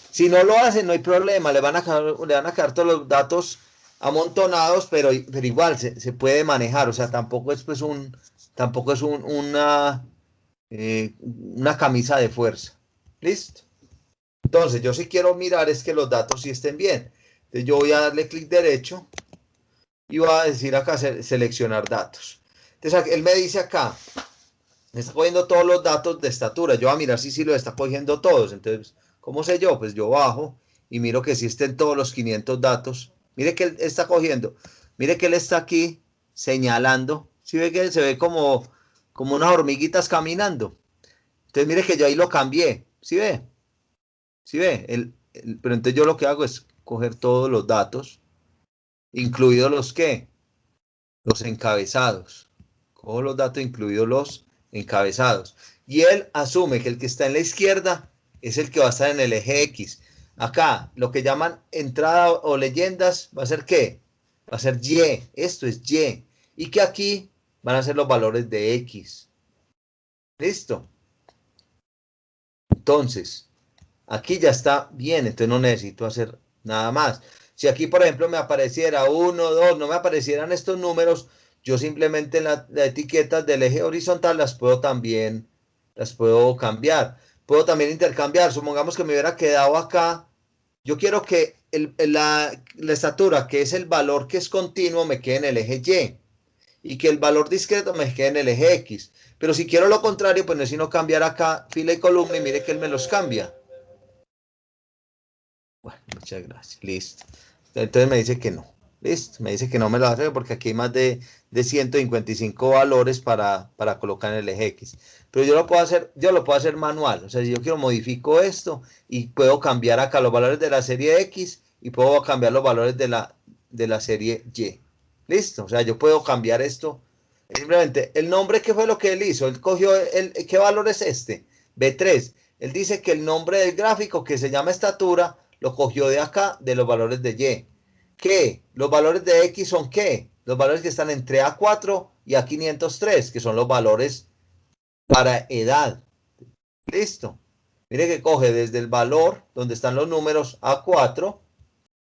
Si no lo hacen, no hay problema. Le van a quedar todos los datos amontonados, pero igual se puede manejar. O sea, tampoco es pues una camisa de fuerza. Listo. Entonces, yo sí quiero mirar es que los datos sí estén bien. Entonces, yo voy a darle clic derecho y voy a decir acá seleccionar datos. Entonces, él me dice acá, me está cogiendo todos los datos de estatura. Yo voy a mirar si sí lo está cogiendo todos. Entonces, ¿cómo sé yo? Pues yo bajo y miro que sí estén todos los 500 datos. Mire que él está cogiendo. Mire que él está aquí señalando. ¿Sí ve que se ve como unas hormiguitas caminando? Entonces, mire que yo ahí lo cambié. ¿Sí ve? ¿Sí ve? Pero entonces yo lo que hago es coger todos los datos, incluidos los ¿qué? Los encabezados. Cojo los datos, incluidos los encabezados. Y él asume que el que está en la izquierda es el que va a estar en el eje X. Acá, lo que llaman entrada o leyendas, ¿va a ser qué? Va a ser Y. Esto es Y. Y que aquí van a ser los valores de X. ¿Listo? Entonces, aquí ya está bien, entonces no necesito hacer nada más. Si aquí, por ejemplo, me apareciera 1, 2, no me aparecieran estos números, yo simplemente las etiquetas del eje horizontal las puedo cambiar. Puedo también intercambiar. Supongamos que me hubiera quedado acá. Yo quiero que la estatura, que es el valor que es continuo, me quede en el eje Y. Y que el valor discreto me quede en el eje X. Pero si quiero lo contrario, pues necesito cambiar acá fila y columna y mire que él me los cambia. Bueno, muchas gracias. Listo. Entonces me dice que no. Listo. Me dice que no me lo hace porque aquí hay más de 155 valores para colocar en el eje X. Pero yo lo puedo hacer manual. O sea, si yo quiero modifico esto y puedo cambiar acá los valores de la serie X y puedo cambiar los valores de la serie Y. Listo. O sea, yo puedo cambiar esto. Simplemente, el nombre, ¿qué fue lo que él hizo? Él cogió, ¿qué valor es este? B3. Él dice que el nombre del gráfico, que se llama estatura, lo cogió de acá, de los valores de Y. ¿Qué? Los valores de X son ¿qué? Los valores que están entre A4 y A503, que son los valores para edad. Listo. Mire que coge desde el valor, donde están los números A4,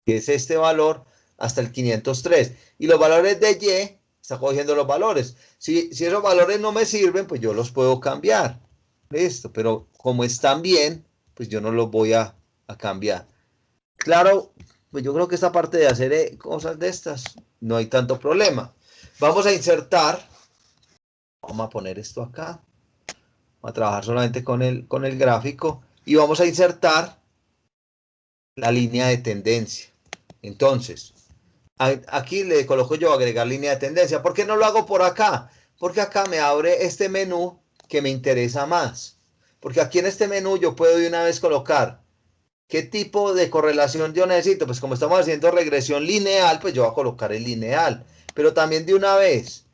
que es este valor, hasta el 503. Y los valores de Y, está cogiendo los valores. Si esos valores no me sirven, pues yo los puedo cambiar. Listo. Pero como están bien, pues yo no los voy a cambiar. Claro, pues yo creo que esta parte de hacer cosas de estas no hay tanto problema. Vamos a insertar, vamos a poner esto acá, vamos a trabajar solamente con el gráfico y vamos a insertar la línea de tendencia. Entonces, aquí le coloco yo agregar línea de tendencia. ¿Por qué no lo hago por acá? Porque acá me abre este menú que me interesa más. Porque aquí en este menú yo puedo de una vez colocar ¿qué tipo de correlación yo necesito? Pues como estamos haciendo regresión lineal, pues yo voy a colocar el lineal. Pero también de una vez,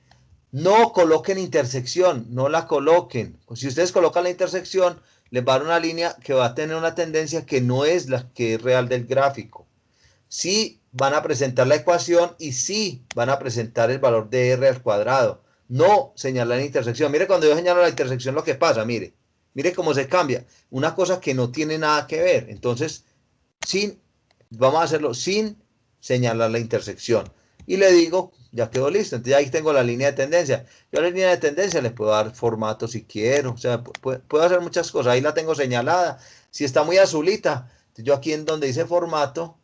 no coloquen intersección, no la coloquen. Pues si ustedes colocan la intersección, les va a dar una línea que va a tener una tendencia que no es la que es real del gráfico. Sí van a presentar la ecuación y sí van a presentar el valor de R al cuadrado. No señalar la intersección. Mire cuando yo señalo la intersección lo que pasa, mire. Mire cómo se cambia. Una cosa que no tiene nada que ver. Entonces, vamos a hacerlo sin señalar la intersección. Y le digo, ya quedó listo. Entonces ahí tengo la línea de tendencia. Yo a la línea de tendencia le puedo dar formato si quiero. O sea, puedo hacer muchas cosas. Ahí la tengo señalada. Si está muy azulita, yo aquí en donde dice formato,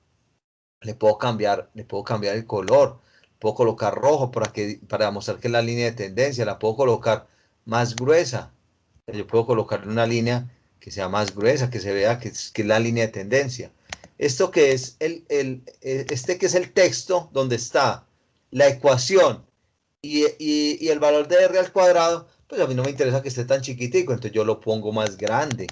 le puedo cambiar el color. Puedo colocar rojo para mostrar que es la línea de tendencia. La puedo colocar más gruesa. Yo puedo colocar una línea que sea más gruesa, que se vea que es la línea de tendencia. Esto que es este que es el texto donde está la ecuación y el valor de R al cuadrado, pues a mí no me interesa que esté tan chiquitico, entonces yo lo pongo más grande,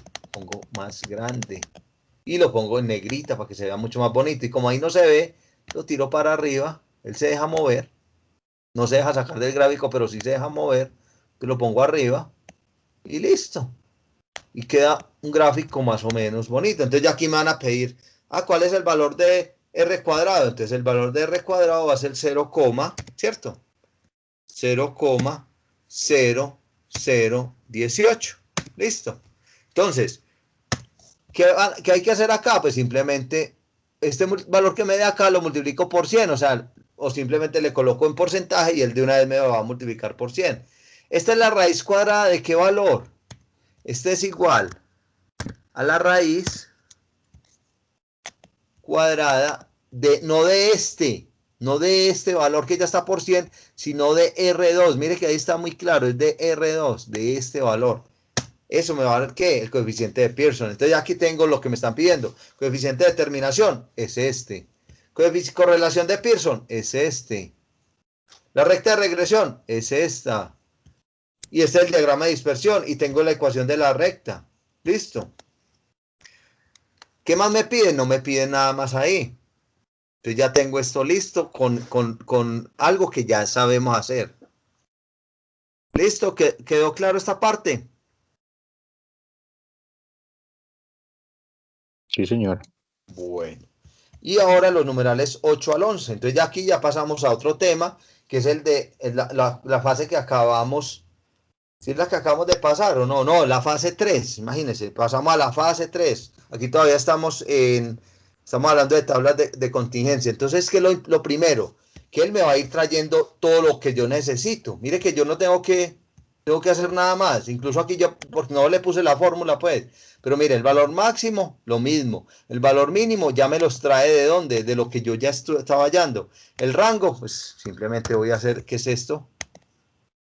y lo pongo en negrita para que se vea mucho más bonito. Y como ahí no se ve, lo tiro para arriba, él se deja mover, no se deja sacar del gráfico, pero sí se deja mover, pues lo pongo arriba y listo. Y queda un gráfico más o menos bonito. Entonces ya aquí me van a pedir, ¿cuál es el valor de R cuadrado? Entonces el valor de R cuadrado va a ser 0, ¿cierto? 0,0018. Listo. Entonces, ¿qué hay que hacer acá? Pues simplemente este valor que me dé acá lo multiplico por 100, o simplemente le coloco en porcentaje y él de una vez me va a multiplicar por 100. Esta es la raíz cuadrada de ¿qué valor? Este es igual a la raíz cuadrada de, no de este valor que ya está por 100, sino de R2. Mire que ahí está muy claro, es de R2, de este valor. Eso me va a dar, ¿qué? El coeficiente de Pearson. Entonces aquí tengo lo que me están pidiendo. Coeficiente de determinación es este. Correlación de Pearson es este. La recta de regresión es esta. Y este es el diagrama de dispersión. Y tengo la ecuación de la recta. Listo. ¿Qué más me piden? No me piden nada más ahí. Entonces ya tengo esto listo con algo que ya sabemos hacer. ¿Listo? ¿Quedó claro esta parte? Sí, señor. Bueno. Y ahora los numerales 8 al 11. Entonces ya aquí ya pasamos a otro tema, que es el de la fase que acabamos. ¿Sí es la que acabamos de pasar o no? No, la fase 3. Imagínense, pasamos a la fase 3. Aquí todavía estamos hablando de tablas de contingencia. Entonces, ¿qué es lo primero? Que él me va a ir trayendo todo lo que yo necesito. Mire que yo no tengo que hacer nada más. Incluso aquí yo, porque no le puse la fórmula, pues. Pero mire, el valor máximo, lo mismo. El valor mínimo ya me los trae de dónde, de lo que yo ya estaba hallando. El rango, pues simplemente voy a hacer, ¿qué es esto?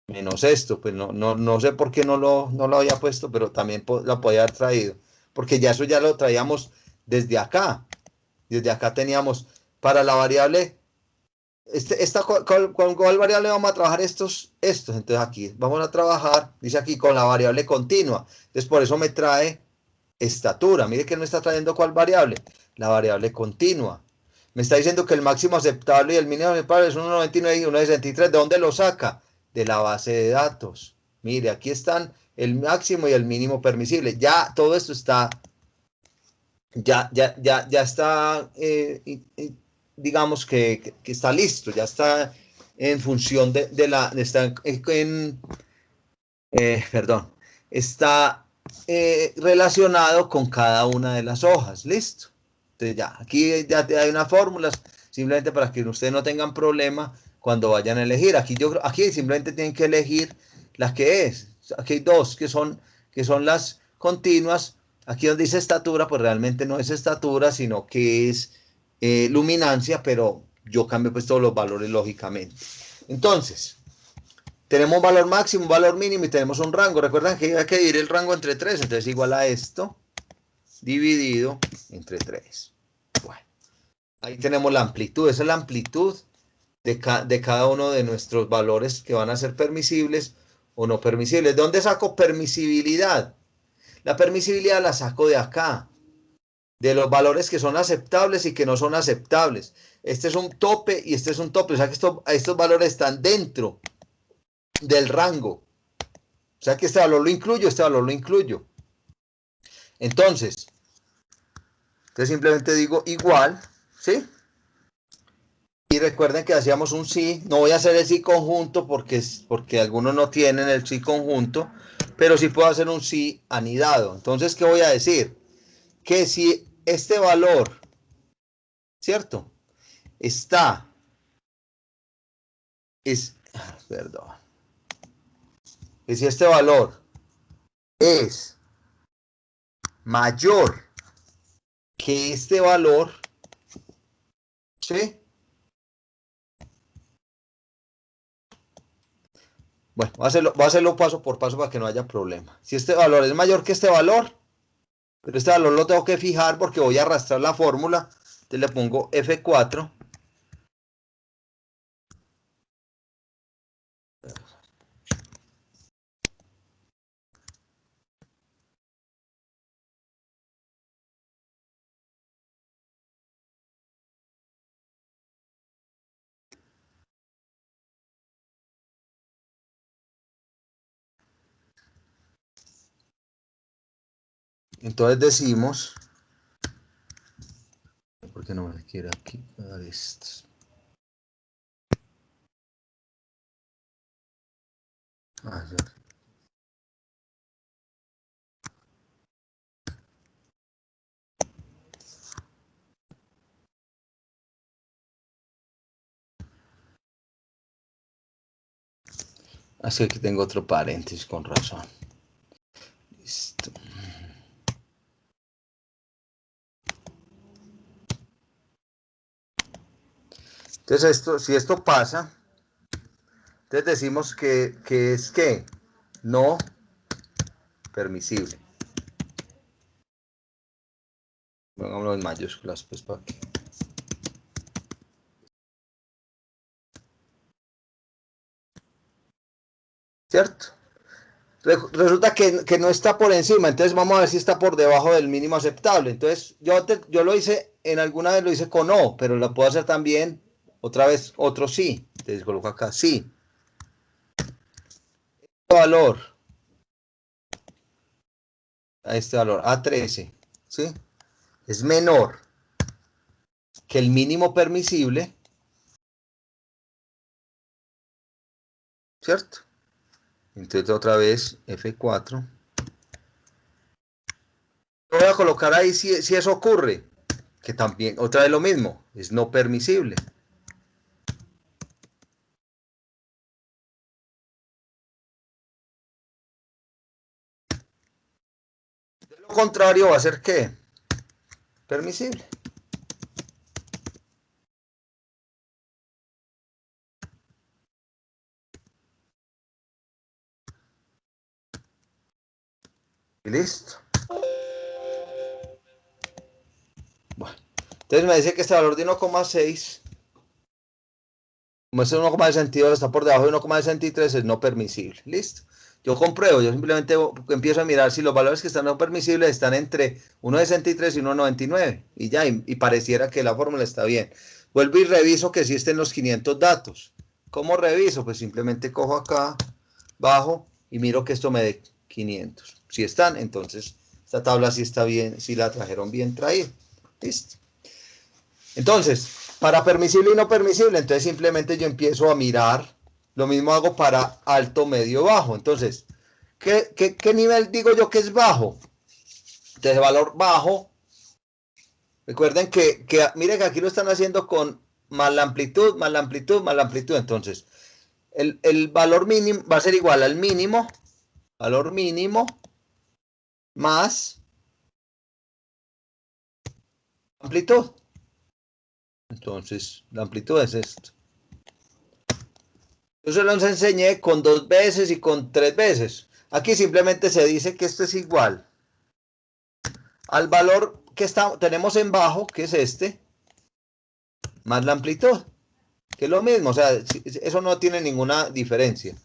Menos esto, pues no sé por qué no lo había puesto, pero también lo podía haber traído. Porque ya eso ya lo traíamos desde acá. Desde acá teníamos para la variable, ¿con cuál variable vamos a trabajar estos? Entonces aquí vamos a trabajar, dice aquí, con la variable continua. Entonces por eso me trae estatura. Mire que no está trayendo cuál variable, la variable continua. Me está diciendo que el máximo aceptable y el mínimo aceptable es 1,99 y 1,63. ¿De dónde lo saca? De la base de datos. Mire, aquí están el máximo y el mínimo permisible. Ya todo esto está, ya está, digamos que está listo, ya está en función está perdón, está relacionado con cada una de las hojas, listo. Entonces ya, aquí ya hay unas fórmulas, simplemente para que ustedes no tengan problema cuando vayan a elegir. Aquí simplemente tienen que elegir las que es. Aquí hay dos que son las continuas. Aquí donde dice estatura, pues realmente no es estatura, sino que es luminancia, pero yo cambio pues todos los valores lógicamente. Entonces, tenemos un valor máximo, un valor mínimo y tenemos un rango. Recuerdan que hay que dividir el rango entre 3, entonces igual a esto dividido entre 3. Bueno, ahí tenemos la amplitud. Esa es la amplitud de cada uno de nuestros valores que van a ser permisibles o no permisibles. ¿De dónde saco permisibilidad? La permisibilidad la saco de acá, de los valores que son aceptables y que no son aceptables. Este es un tope y este es un tope. O sea que estos valores están dentro del rango. O sea que este valor lo incluyo, este valor lo incluyo. Entonces simplemente digo igual, ¿sí? Y recuerden que hacíamos un sí, no voy a hacer el sí conjunto porque algunos no tienen el sí conjunto, pero sí puedo hacer un sí anidado. Entonces, ¿qué voy a decir? Que si este valor, ¿cierto? Perdón. Que si este valor es mayor que este valor, ¿sí? Bueno, voy a hacerlo paso por paso para que no haya problema. Si este valor es mayor que este valor, pero este valor lo tengo que fijar porque voy a arrastrar la fórmula. Entonces le pongo F4. Entonces decimos, ¿por qué no me quiere aquí dar esto? Ya. Así que aquí tengo otro paréntesis con razón. Listo. Entonces, si esto pasa, entonces decimos que es ¿qué? No permisible. Pongámoslo en mayúsculas, pues, para que... ¿Cierto? Resulta que no está por encima, entonces vamos a ver si está por debajo del mínimo aceptable. Entonces, yo lo hice, en alguna vez lo hice con no, pero lo puedo hacer también, otra vez, otro sí. Entonces coloco acá, sí. Valor, a este valor, A13, ¿sí? Es menor que el mínimo permisible, ¿cierto? Entonces otra vez F4. Voy a colocar ahí si eso ocurre, que también, otra vez lo mismo, es no permisible. De lo contrario va a ser ¿qué? Permisible. Y listo. Bueno, entonces me dice que este valor de 1,6, como este 1,62 está por debajo de 1,63, es no permisible. Listo. Yo compruebo, yo simplemente empiezo a mirar si los valores que están no permisibles están entre 1,63 y 1,99 y ya, y pareciera que la fórmula está bien. Vuelvo y reviso que sí estén los 500 datos. ¿Cómo reviso? Pues simplemente cojo acá, bajo y miro que esto me dé 500. Si están, entonces esta tabla sí está bien, sí la trajeron bien traída. Listo. Entonces, para permisible y no permisible, entonces simplemente yo empiezo a mirar. Lo mismo hago para alto, medio, bajo. Entonces, ¿qué nivel digo yo que es bajo? Entonces, valor bajo. Recuerden miren que aquí lo están haciendo con más la amplitud, más la amplitud, más la amplitud. Entonces, el valor mínimo va a ser igual al mínimo, valor mínimo, más amplitud. Entonces, la amplitud es esto. Yo se los enseñé con 2 veces y con 3 veces. Aquí simplemente se dice que esto es igual al valor que tenemos en bajo, que es este, más la amplitud, que es lo mismo. O sea, eso no tiene ninguna diferencia.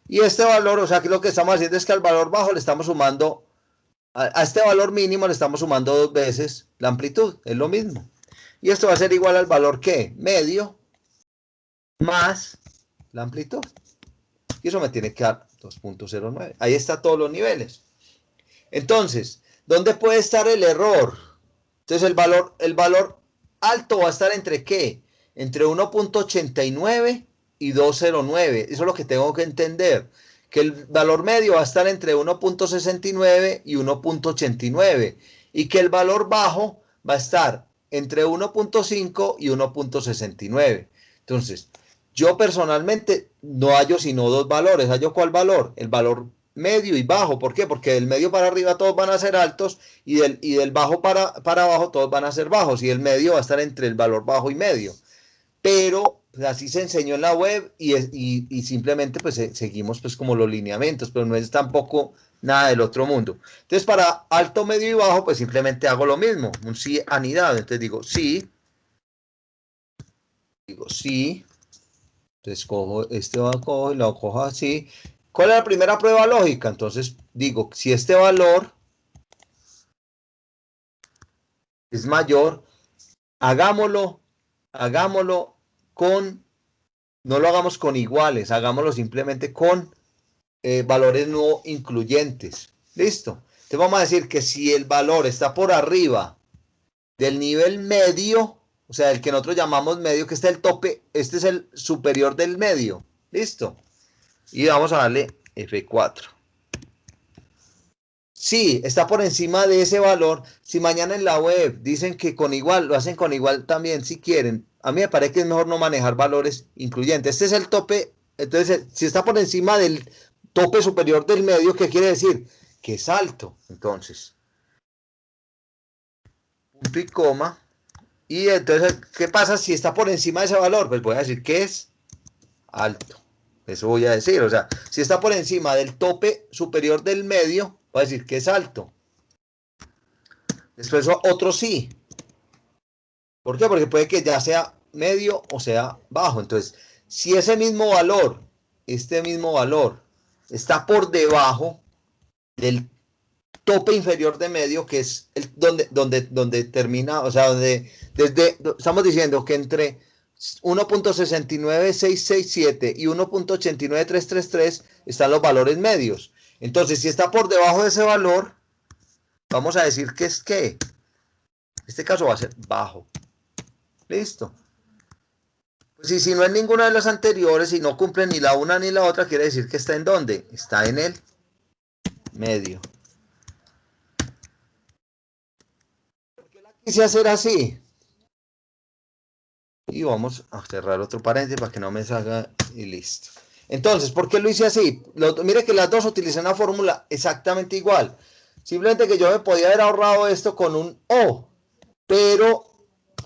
Y este valor, o sea, aquí lo que estamos haciendo es que al valor bajo le estamos sumando, a este valor mínimo le estamos sumando 2 veces la amplitud, es lo mismo. Y esto va a ser igual al valor ¿qué? Medio más la amplitud. Y eso me tiene que dar 2.09. Ahí está todos los niveles. Entonces, ¿dónde puede estar el error? Entonces, el valor alto va a estar entre ¿qué? Entre 1.89 y 209. Eso es lo que tengo que entender. Que el valor medio va a estar entre 1.69 y 1.89. Y que el valor bajo va a estar entre 1.5 y 1.69. Entonces, yo personalmente no hallo sino 2 valores. ¿Hallo cuál valor? El valor medio y bajo. ¿Por qué? Porque del medio para arriba todos van a ser altos y del bajo para abajo todos van a ser bajos y el medio va a estar entre el valor bajo y medio. Pero pues, así se enseñó en la web y simplemente pues seguimos pues como los lineamientos, pero no es tampoco nada del otro mundo. Entonces para alto, medio y bajo pues simplemente hago lo mismo, un sí anidado. Entonces digo sí, entonces cojo este cojo y lo cojo así. ¿Cuál es la primera prueba lógica? Entonces digo, si este valor es mayor, hagámoslo con, no lo hagamos con iguales, hagámoslo simplemente con valores no incluyentes. ¿Listo? Entonces vamos a decir que si el valor está por arriba del nivel medio, o sea, el que nosotros llamamos medio, que está el tope, este es el superior del medio. ¿Listo? Y vamos a darle F4. Sí, está por encima de ese valor. Si mañana en la web dicen que con igual, lo hacen con igual también, si quieren. A mí me parece que es mejor no manejar valores incluyentes. Este es el tope. Entonces, si está por encima del tope superior del medio, ¿qué quiere decir? Que es alto. Entonces, punto y coma. Y entonces, ¿qué pasa si está por encima de ese valor? Pues voy a decir que es alto. Eso voy a decir. O sea, si está por encima del tope superior del medio, voy a decir que es alto. Después otro sí. ¿Por qué? Porque puede que ya sea medio o sea bajo. Entonces, si ese mismo valor, este mismo valor, está por debajo del tope inferior de medio, que es el, donde termina, o sea, estamos diciendo que entre 1.69667 y 1.89333 están los valores medios. Entonces, si está por debajo de ese valor, vamos a decir que es que, en este caso va a ser bajo. Listo. Pues si no es ninguna de las anteriores y no cumple ni la una ni la otra, quiere decir que está en ¿dónde? Está en el medio. ¿Por qué la quise hacer así? Y vamos a cerrar otro paréntesis para que no me salga y listo. Entonces, ¿por qué lo hice así? Mire que las dos utilizan una fórmula exactamente igual. Simplemente que yo me podía haber ahorrado esto con un O, pero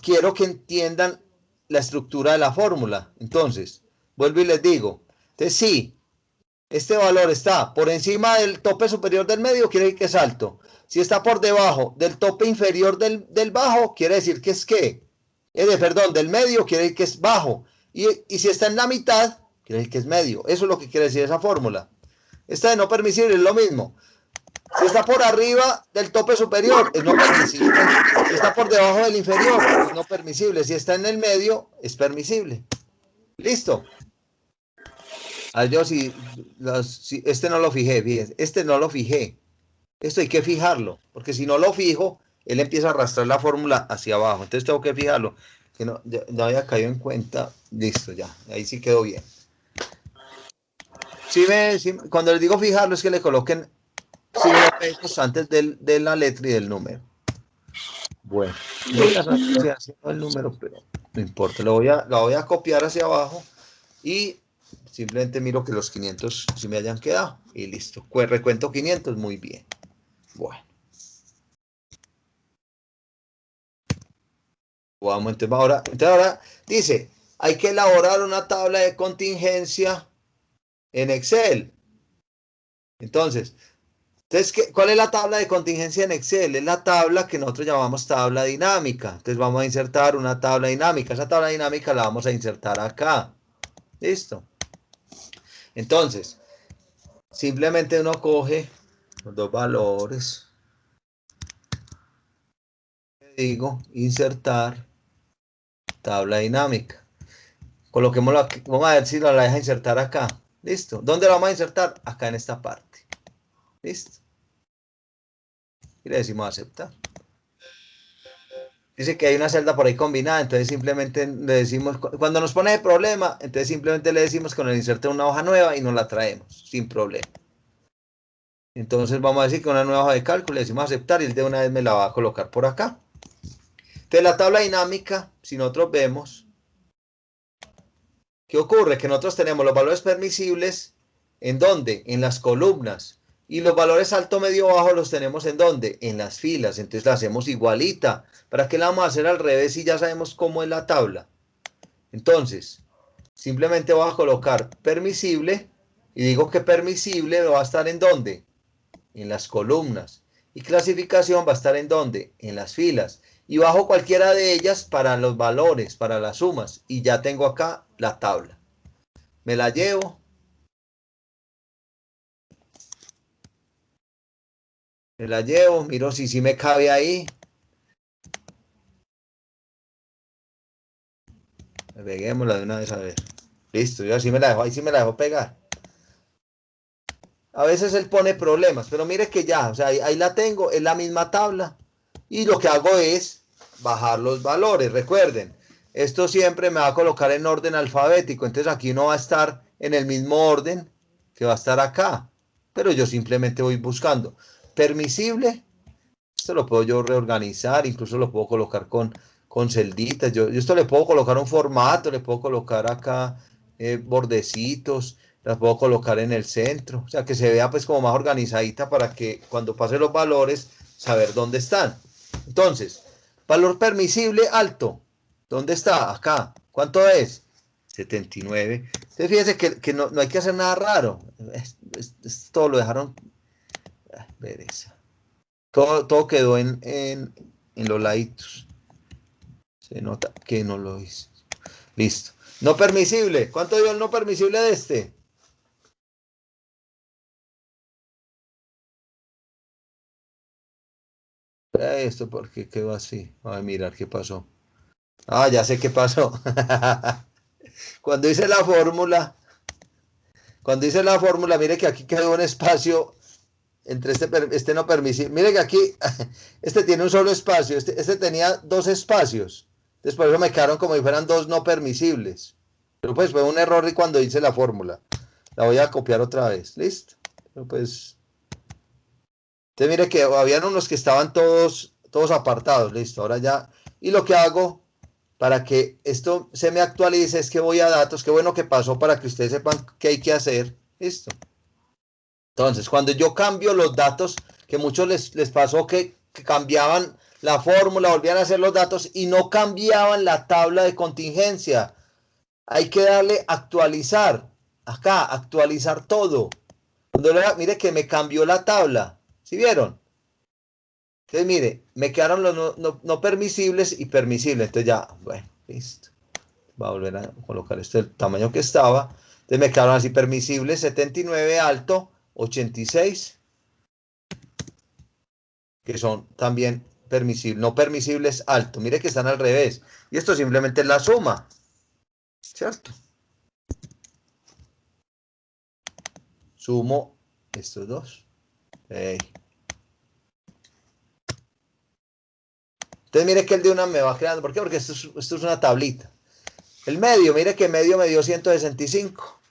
quiero que entiendan la estructura de la fórmula. Entonces, vuelvo y les digo. Entonces, si este valor está por encima del tope superior del medio, quiere decir que es alto. Si está por debajo del tope inferior del bajo, quiere decir que es que. Perdón, del medio, quiere decir que es bajo. Y si está en la mitad, quiere decir que es medio. Eso es lo que quiere decir esa fórmula. Esta de no permisible es lo mismo. Si está por arriba del tope superior, es no permisible. Si está por debajo del inferior, es no permisible. Si está en el medio, es permisible. Listo. A ver, yo si este no lo fijé, fíjense, este no lo fijé. Esto hay que fijarlo, porque si no lo fijo, él empieza a arrastrar la fórmula hacia abajo. Entonces tengo que fijarlo, que no había caído en cuenta. Listo, ya, ahí sí quedó bien. Cuando les digo fijarlo, es que le coloquen signos antes de la letra y del número. Bueno, el número, pero no importa, la voy a copiar hacia abajo y simplemente miro que los 500 sí me hayan quedado y listo. Pues recuento 500, muy bien. Bueno. Vamos, entonces ahora dice, hay que elaborar una tabla de contingencia en Excel. Entonces, ¿cuál es la tabla de contingencia en Excel? Es la tabla que nosotros llamamos tabla dinámica. Entonces vamos a insertar una tabla dinámica. Esa tabla dinámica la vamos a insertar acá. Listo. Entonces, simplemente uno coge los dos valores. Digo, insertar tabla dinámica. Coloquémoslo aquí. Vamos a ver si la deja insertar acá. Listo. ¿Dónde la vamos a insertar? Acá en esta parte. Listo. Y le decimos aceptar. Dice que hay una celda por ahí combinada, entonces simplemente le decimos, cuando nos pone de problema, entonces simplemente le decimos que nos inserte una hoja nueva y nos la traemos, sin problema. Entonces vamos a decir que una nueva hoja de cálculo, le decimos aceptar y él de una vez me la va a colocar por acá. Entonces la tabla dinámica, si nosotros vemos, ¿qué ocurre? Que nosotros tenemos los valores permisibles, ¿en dónde? En las columnas. Y los valores alto, medio, bajo los tenemos ¿en dónde? En las filas. Entonces la hacemos igualita. ¿Para qué la vamos a hacer al revés si ya sabemos cómo es la tabla? Entonces, simplemente voy a colocar permisible. Y digo que permisible va a estar ¿en dónde? En las columnas. Y clasificación va a estar ¿en dónde? En las filas. Y bajo cualquiera de ellas para los valores, para las sumas. Y ya tengo acá la tabla. Me la llevo. Me la llevo, miro si sí me cabe ahí. Peguémosla de una vez a ver. Listo, yo así me la dejo, ahí sí me la dejo pegar. A veces él pone problemas, pero mire que ya, o sea, ahí la tengo, es la misma tabla. Y lo que hago es bajar los valores. Recuerden, esto siempre me va a colocar en orden alfabético. Entonces aquí no va a estar en el mismo orden que va a estar acá. Pero yo simplemente voy buscando. Permisible, esto lo puedo yo reorganizar, incluso lo puedo colocar con celditas. Yo esto le puedo colocar un formato, le puedo colocar acá bordecitos, las puedo colocar en el centro, o sea que se vea pues como más organizadita para que cuando pase los valores, saber dónde están. Entonces, Valor permisible alto. ¿Dónde está? Acá. ¿Cuánto es? 79. Entonces fíjense que no hay que hacer nada raro. Todo lo dejaron. Pereza. Todo quedó en los laditos. Se nota que no lo hice. Listo. No permisible. ¿Cuánto dio el no permisible de este? Esto porque quedó así. A mirar qué pasó. Ah, ya sé qué pasó. Cuando hice la fórmula, mire que aquí quedó un espacio entre este no permisible. Mire que aquí, este tiene un solo espacio, este tenía dos espacios. Entonces por eso me quedaron como si fueran dos no permisibles. Pero pues fue un error y cuando hice la fórmula. La voy a copiar otra vez. ¿Listo? Pero pues... Entonces mire que habían unos que estaban todos apartados. Listo, ahora ya... Y lo que hago para que esto se me actualice es que voy a datos. Qué bueno que pasó para que ustedes sepan qué hay que hacer. Listo. Entonces, cuando yo cambio los datos, que muchos les pasó que cambiaban la fórmula, volvían a hacer los datos y no cambiaban la tabla de contingencia. Hay que darle actualizar. Acá, actualizar todo. Mire que me cambió la tabla. ¿Sí vieron? Entonces, mire, me quedaron los no permisibles y permisibles. Entonces ya, bueno, listo. Voy a volver a colocar esto del tamaño que estaba. Entonces me quedaron así permisibles, 79 alto, 86, que son también permisibles, no permisibles alto. Mire que están al revés. Y esto simplemente es la suma, ¿cierto? Sumo estos dos. Hey. Entonces mire que el de una me va creando. ¿Por qué? Porque esto es una tablita. El medio, mire que medio me dio 165.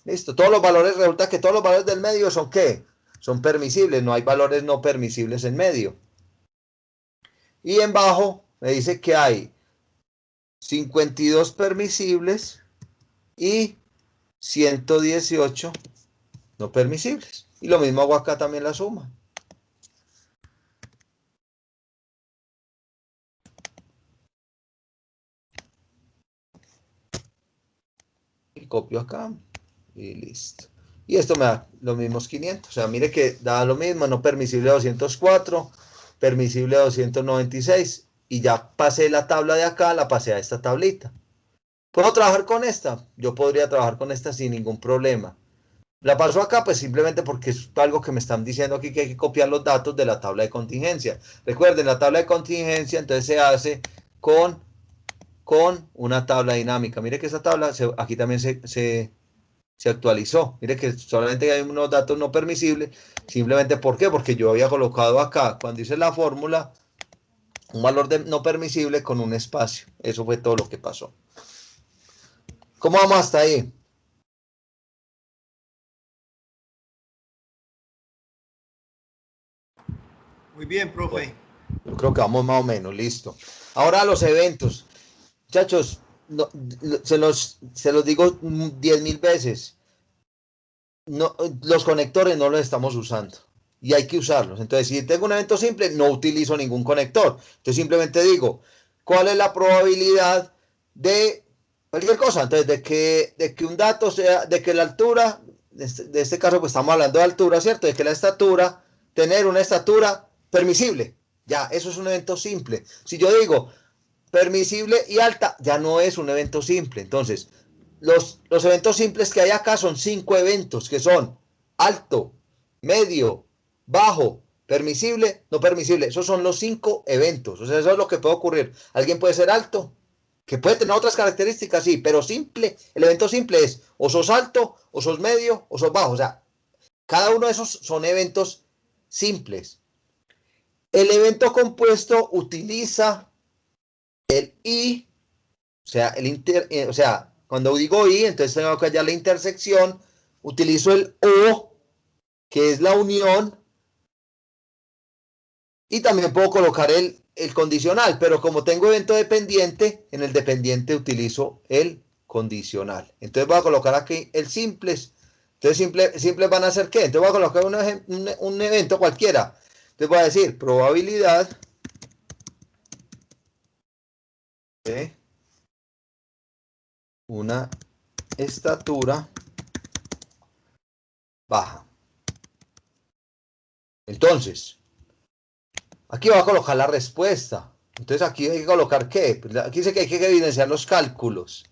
Listo, todos los valores, resulta que todos los valores del medio son ¿qué? Son permisibles, no hay valores no permisibles en medio. Y en bajo me dice que hay 52 permisibles y 118 no permisibles. Y lo mismo hago acá también la suma. Y copio acá y listo. Y esto me da los mismos 500. O sea, mire que da lo mismo, no permisible 204, permisible 296. Y ya pasé la tabla de acá, la pasé a esta tablita. ¿Puedo trabajar con esta? Yo podría trabajar con esta sin ningún problema. La paso acá pues simplemente porque es algo que me están diciendo aquí que hay que copiar los datos de la tabla de contingencia. Recuerden, la tabla de contingencia entonces se hace con una tabla dinámica. Mire que esa tabla aquí también se actualizó. Mire que solamente hay unos datos no permisibles. Simplemente ¿por qué? Porque yo había colocado acá, cuando hice la fórmula, un valor de no permisible con un espacio. Eso fue todo lo que pasó. ¿Cómo vamos hasta ahí? Muy bien, profe. Yo creo que vamos más o menos, listo. Ahora los eventos. Muchachos, no, se los digo 10.000 veces. No, los conectores no los estamos usando. Y hay que usarlos. Entonces, si tengo un evento simple, no utilizo ningún conector. Entonces, simplemente digo, ¿cuál es la probabilidad de cualquier cosa? Entonces, de que un dato sea, de que la altura, de este caso, pues estamos hablando de altura, ¿cierto? De que la estatura, tener una estatura permisible. Ya, eso es un evento simple. Si yo digo permisible y alta, ya no es un evento simple. Entonces, los eventos simples que hay acá son 5 eventos, que son alto, medio, bajo, permisible, no permisible. Esos son los 5 eventos. O sea, eso es lo que puede ocurrir. Alguien puede ser alto, que puede tener otras características, sí, pero simple, el evento simple es o sos alto, o sos medio, o sos bajo. O sea, cada uno de esos son eventos simples. El evento compuesto utiliza el i, o sea, cuando digo i, entonces tengo que hallar la intersección, utilizo el o, que es la unión, y también puedo colocar el condicional, pero como tengo evento dependiente, en el dependiente utilizo el condicional. Entonces voy a colocar aquí el simples. Entonces simples van a ser ¿qué? Entonces voy a colocar un evento cualquiera. Entonces voy a decir probabilidad de una estatura baja. Entonces, aquí voy a colocar la respuesta. Entonces aquí hay que colocar ¿qué? Pues aquí dice que hay que evidenciar los cálculos.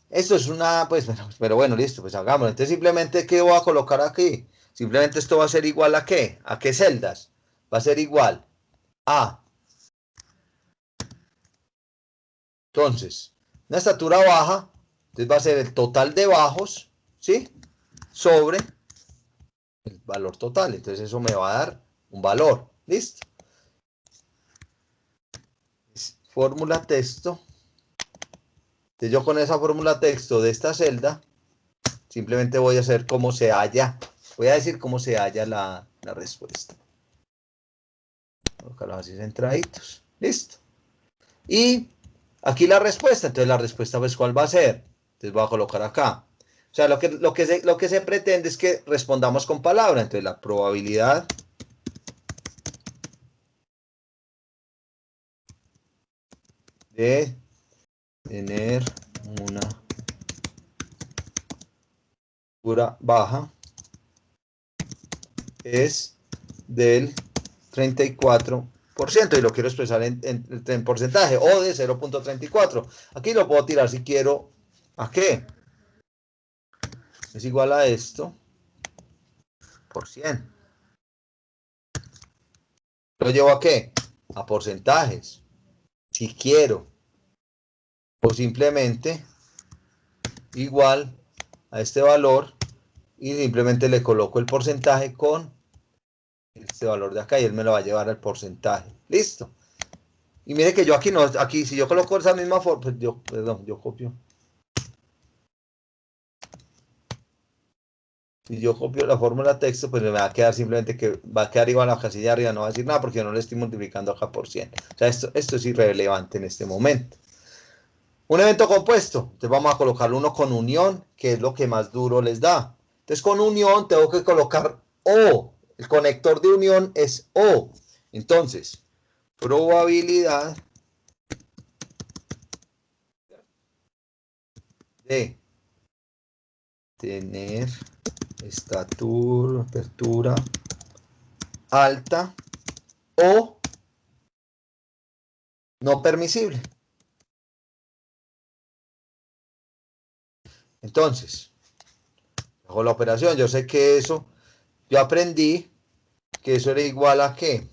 Esto es una, pues, pero bueno, listo, pues hagámoslo. Entonces simplemente, ¿qué voy a colocar aquí? Simplemente esto va a ser igual ¿a qué? ¿A qué celdas? Va a ser igual a. Entonces, una estatura baja, entonces va a ser el total de bajos, ¿sí? Sobre el valor total. Entonces eso me va a dar un valor. ¿Listo? Fórmula texto. Entonces yo con esa fórmula texto de esta celda, simplemente voy a hacer cómo se halla. Voy a decir cómo se halla la respuesta. Colocarlos así centraditos. Listo. Y aquí la respuesta. Entonces la respuesta, pues, ¿cuál va a ser? Entonces voy a colocar acá. O sea, lo que se pretende es que respondamos con palabra. Entonces la probabilidad de tener una estatura baja es del 34%, y lo quiero expresar en porcentaje, o de 0.34. Aquí lo puedo tirar si quiero. ¿A qué? Es igual a esto por 100. ¿Lo llevo a qué? A porcentajes. Si quiero. O simplemente igual a este valor, y simplemente le coloco el porcentaje con este valor de acá, y él me lo va a llevar al porcentaje. Listo. Y mire que yo aquí no, aquí si yo coloco esa misma forma, pues yo copio. Si yo copio la fórmula texto, pues me va a quedar simplemente que va a quedar igual a la casilla de arriba, no va a decir nada porque yo no le estoy multiplicando acá por 100. O sea, esto es irrelevante en este momento. Un evento compuesto, entonces vamos a colocar uno con unión, que es lo que más duro les da. Entonces con unión tengo que colocar O. El conector de unión es O. Entonces, probabilidad de tener apertura alta o no permisible. Entonces, hago la operación. Yo sé que eso, yo aprendí que eso era igual a ¿qué?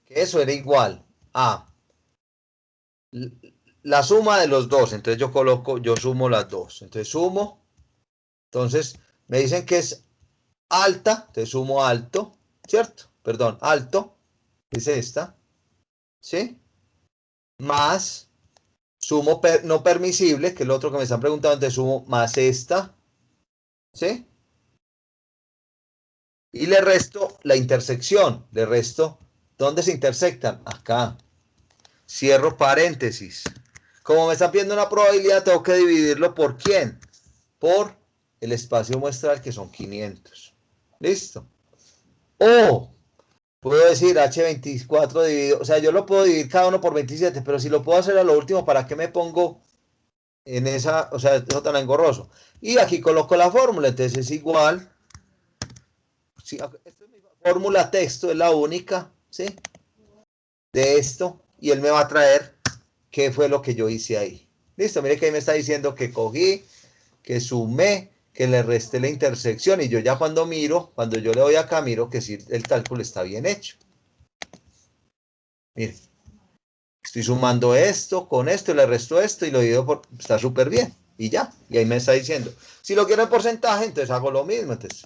Que eso era igual a la suma de los dos. Entonces yo sumo las dos. Entonces sumo. Entonces me dicen que es alta. Entonces sumo alto, ¿cierto? Perdón, alto. Es esta. ¿Sí? Más sumo no permisible, que es lo otro que me están preguntando. Entonces sumo más esta. ¿Sí? Y le resto la intersección. Le resto, ¿dónde se intersectan? Acá. Cierro paréntesis. Como me están pidiendo una probabilidad, tengo que dividirlo por ¿quién? Por el espacio muestral, que son 500. ¿Listo? O puedo decir H24 dividido, o sea, yo lo puedo dividir cada uno por 27, pero si lo puedo hacer a lo último, ¿para qué me pongo en esa? O sea, eso tan engorroso. Y aquí coloco la fórmula, entonces es igual. Sí, esta es mi fórmula texto, es la única, ¿sí? De esto, y él me va a traer qué fue lo que yo hice ahí. Listo, mire que ahí me está diciendo que cogí, que sumé, que le resté la intersección, y yo ya cuando miro, cuando yo le doy acá, miro que sí, el cálculo está bien hecho. Mire, estoy sumando esto con esto, le resto esto y lo divido por, está súper bien, y ya, y ahí me está diciendo. Si lo quiero en porcentaje, entonces hago lo mismo, entonces.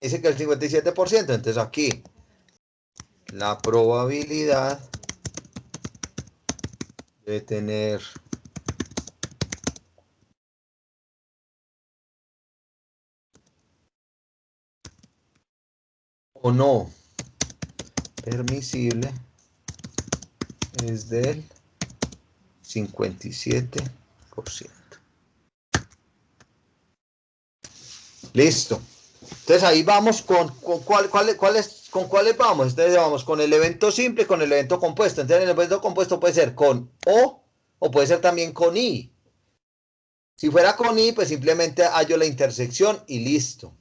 Dice que el 57%, entonces aquí, la probabilidad de tener o no permisible es del 57%. Listo. Entonces ahí vamos con ¿cuál ¿con cuáles vamos? Entonces vamos con el evento simple y con el evento compuesto. Entonces el evento compuesto puede ser con o puede ser también con I. Si fuera con I, pues simplemente hallo la intersección y listo.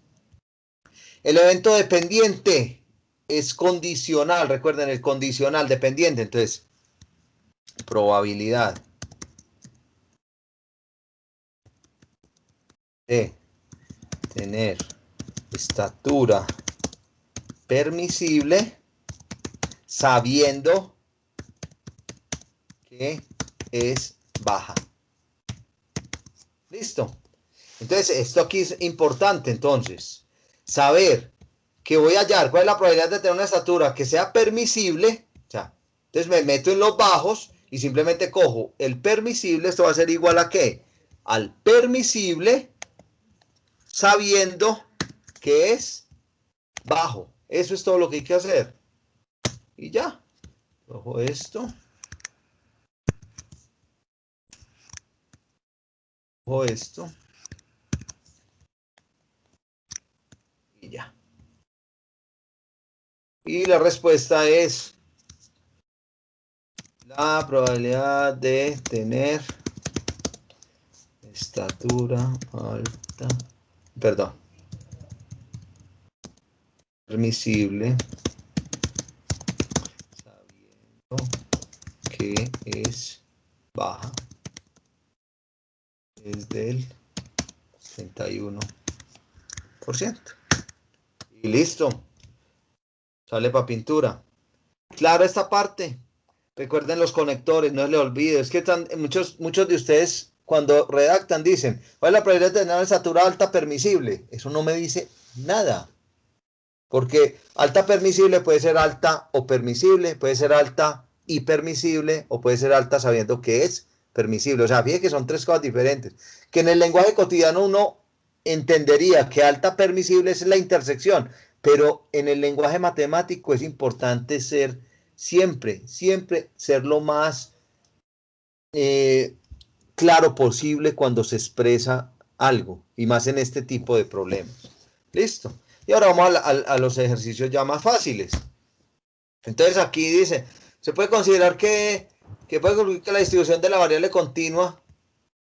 El evento dependiente es condicional. Recuerden, el condicional dependiente. Entonces, probabilidad de tener estatura permisible sabiendo que es baja. Listo. Entonces, esto aquí es importante, entonces, saber que voy a hallar cuál es la probabilidad de tener una estatura que sea permisible. O sea, entonces me meto en los bajos y simplemente cojo el permisible. Esto va a ser igual a ¿qué? Al permisible sabiendo que es bajo. Eso es todo lo que hay que hacer. Y ya. Cojo esto. Cojo esto. Y ya. Y la respuesta es la probabilidad de tener estatura alta, perdón, permisible, sabiendo que es baja, es del 31%. Y listo. Sale para pintura. Claro, esta parte. Recuerden los conectores, no se les olvide. Es que muchos de ustedes cuando redactan dicen, ¿cuál es la probabilidad de tener una estatura alta permisible? Eso no me dice nada. Porque alta permisible puede ser alta o permisible, puede ser alta y permisible, o puede ser alta sabiendo que es permisible. O sea, fíjense que son tres cosas diferentes. Que en el lenguaje cotidiano uno entendería que alta permisible es la intersección, pero en el lenguaje matemático es importante ser siempre ser lo más claro posible cuando se expresa algo, y más en este tipo de problemas. Listo. Y ahora vamos a los ejercicios ya más fáciles. Entonces aquí dice, se puede considerar que la distribución de la variable continua,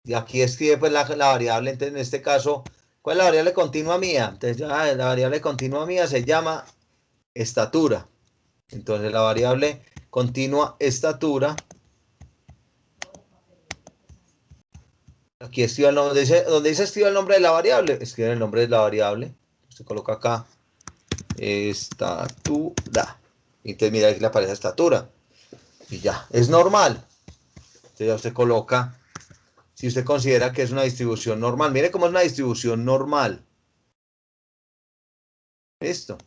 y aquí escribe pues la variable, entonces en este caso, ¿cuál es la variable continua mía? Entonces ya la variable continua mía se llama estatura. Entonces la variable continua estatura, aquí escribe donde dice escribe el nombre de la variable, escribe el nombre de la variable, se coloca acá, estatura, y entonces mira aquí le aparece estatura, y ya, es normal. Entonces ya usted coloca, si usted considera que es una distribución normal, mire cómo es una distribución normal. Listo.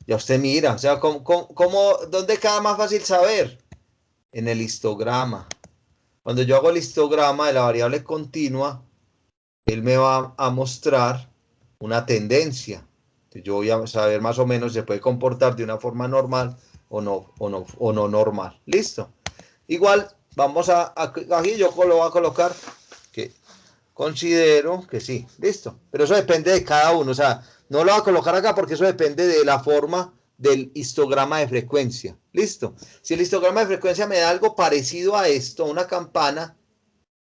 Ya usted mira, o sea, ¿dónde queda más fácil saber? En el histograma. Cuando yo hago el histograma de la variable continua, él me va a mostrar una tendencia. Entonces yo voy a saber más o menos si se puede comportar de una forma normal o no normal. Listo. Igual, vamos aquí yo lo voy a colocar que considero que sí. Listo. Pero eso depende de cada uno. O sea, no lo voy a colocar acá porque eso depende de la forma del histograma de frecuencia. Listo. Si el histograma de frecuencia me da algo parecido a esto, una campana,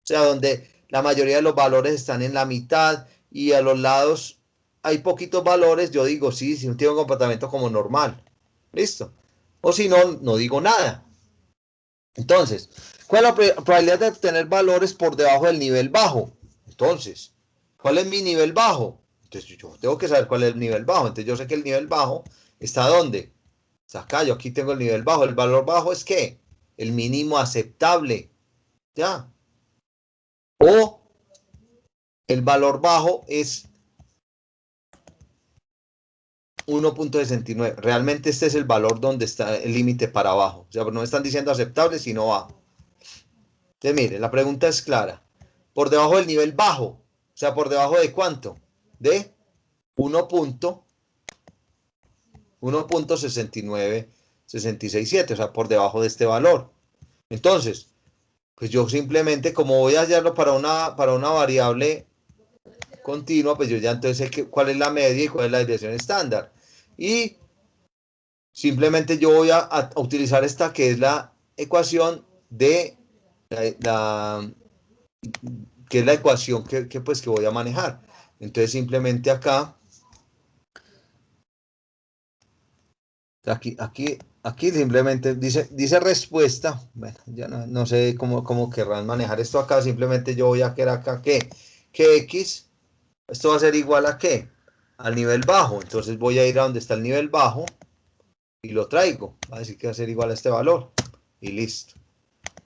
o sea, donde la mayoría de los valores están en la mitad y a los lados hay poquitos valores, yo digo sí, si tiene un comportamiento como normal. Listo. O si no, no digo nada. Entonces, ¿cuál es la probabilidad de tener valores por debajo del nivel bajo? Entonces, ¿cuál es mi nivel bajo? Entonces, yo tengo que saber cuál es el nivel bajo. Entonces, yo sé que el nivel bajo está ¿dónde? Está acá, yo aquí tengo el nivel bajo. ¿El valor bajo es qué? El mínimo aceptable. ¿Ya? O el valor bajo es 1.69. Realmente este es el valor donde está el límite para abajo. O sea, no me están diciendo aceptable, sino bajo. Entonces, mire, la pregunta es clara. Por debajo del nivel bajo, o sea, ¿por debajo de cuánto? De 1.69667, o sea, por debajo de este valor. Entonces, pues yo simplemente, como voy a hallarlo para una variable continua, pues yo ya entonces sé cuál es la media y cuál es la desviación estándar. Y simplemente yo voy a utilizar esta que es la ecuación de que es la ecuación pues, que voy a manejar. Entonces simplemente acá, aquí simplemente dice respuesta. Bueno, ya no sé cómo querrán manejar esto acá. Simplemente yo voy a querer acá que X, esto va a ser igual a ¿qué? Al nivel bajo. Entonces voy a ir a donde está el nivel bajo y lo traigo. Va a decir que va a ser igual a este valor. Y listo.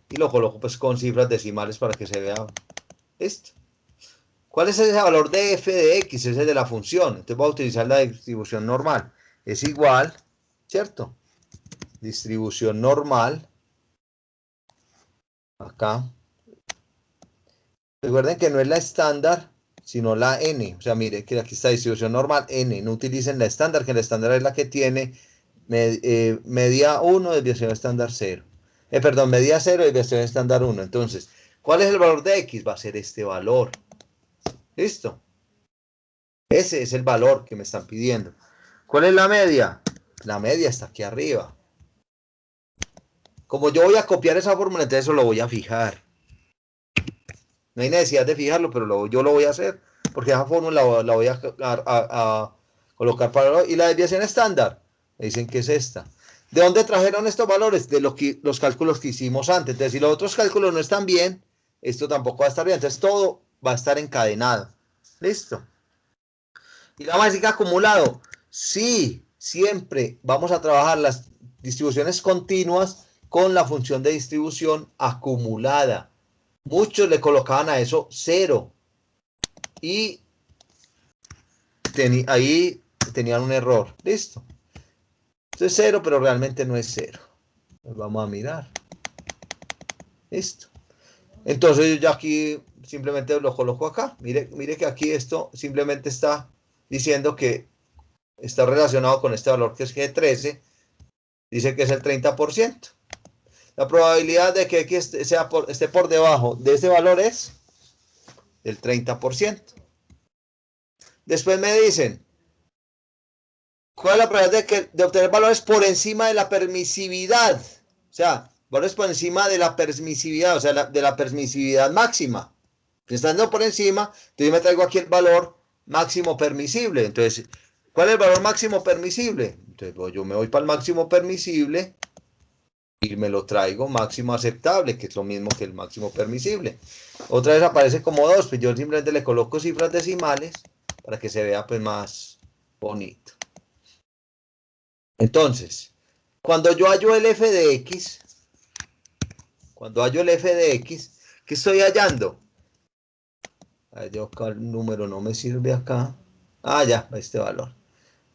Y lo coloco pues con cifras decimales para que se vea. Listo. ¿Cuál es ese valor de f de x? Ese es de la función. Entonces voy a utilizar la distribución normal. Es igual, ¿cierto? Distribución normal. Acá. Recuerden que no es la estándar, sino la n. O sea, mire que aquí está distribución normal, n. No utilicen la estándar, que la estándar es la que tiene media 1, desviación estándar 0. Perdón, media 0, desviación estándar 1. Entonces, ¿cuál es el valor de x? Va a ser este valor. ¿Listo? Ese es el valor que me están pidiendo. ¿Cuál es la media? La media está aquí arriba. Como yo voy a copiar esa fórmula, entonces eso lo voy a fijar. No hay necesidad de fijarlo, pero yo lo voy a hacer. Porque esa fórmula la voy a colocar para... Y la desviación estándar, me dicen que es esta. ¿De dónde trajeron estos valores? De los cálculos que hicimos antes. Entonces, si los otros cálculos no están bien, esto tampoco va a estar bien. Entonces, todo va a estar encadenado. ¿Listo? Y la básica acumulado. Sí, siempre vamos a trabajar las distribuciones continuas con la función de distribución acumulada. Muchos le colocaban a eso 0. Y ahí tenían un error. Listo. Esto es 0, pero realmente no es 0. Pues vamos a mirar. Listo. Entonces yo ya aquí simplemente lo coloco acá. Mire que aquí esto simplemente está diciendo que está relacionado con este valor que es G13. Dice que es el 30%. La probabilidad de que X esté por debajo de ese valor es el 30%. Después me dicen, ¿cuál es la probabilidad de obtener valores por encima de la permisividad? O sea, valores por encima de la permisividad, o sea, de la permisividad máxima. Estando por encima, entonces yo me traigo aquí el valor máximo permisible. Entonces, ¿cuál es el valor máximo permisible? Entonces, yo me voy para el máximo permisible y me lo traigo máximo aceptable, que es lo mismo que el máximo permisible. Otra vez aparece como 2, pues yo simplemente le coloco cifras decimales para que se vea pues más bonito. Entonces, cuando yo hallo el f de x, ¿qué estoy hallando? A ver, yo acá el número no me sirve acá. Ah, ya, este valor.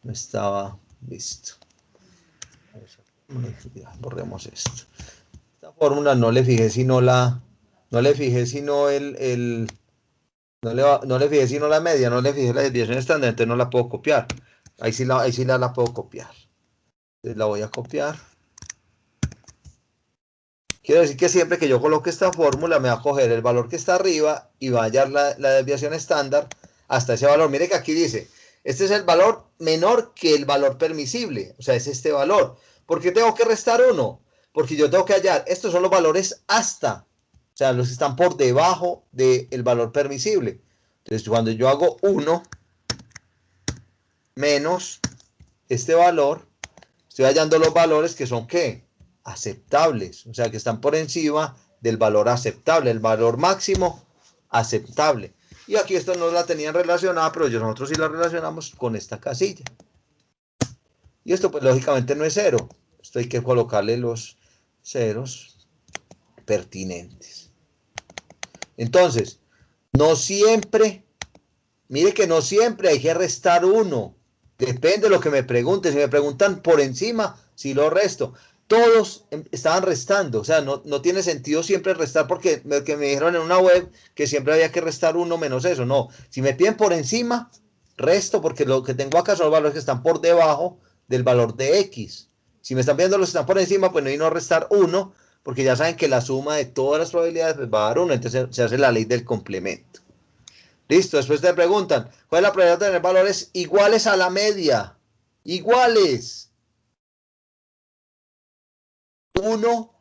No estaba listo. Borremos esto. Esta fórmula no le fijé sino la... No le fijé sino no le fijé sino la media, no le fijé la desviación estándar, entonces no la puedo copiar. Ahí sí la puedo copiar. Entonces la voy a copiar. Quiero decir que siempre que yo coloque esta fórmula me va a coger el valor que está arriba y va a hallar la desviación estándar hasta ese valor. Mire que aquí dice, este es el valor menor que el valor permisible, o sea, es este valor. ¿Por qué tengo que restar 1? Porque yo tengo que hallar, estos son los valores hasta, o sea, los que están por debajo del valor permisible. Entonces, cuando yo hago 1 menos este valor, estoy hallando los valores que son, ¿qué? Aceptables, o sea, que están por encima del valor aceptable, el valor máximo aceptable. Y aquí esto no la tenían relacionada, pero nosotros sí la relacionamos con esta casilla. Y esto pues lógicamente no es 0. Esto hay que colocarle los ceros pertinentes. Entonces, no siempre, mire que no siempre hay que restar 1. Depende de lo que me pregunten. Si me preguntan por encima, si lo resto. Todos estaban restando, o sea, no tiene sentido siempre restar porque me dijeron en una web que siempre había que restar 1 menos eso. No, si me piden por encima, resto porque lo que tengo acá son los valores que están por debajo del valor de X. Si me están pidiendo los que están por encima, pues no hay no restar 1 porque ya saben que la suma de todas las probabilidades pues, va a dar 1, entonces se hace la ley del complemento. Listo, después te preguntan, ¿cuál es la probabilidad de tener valores iguales a la media? Iguales. 1.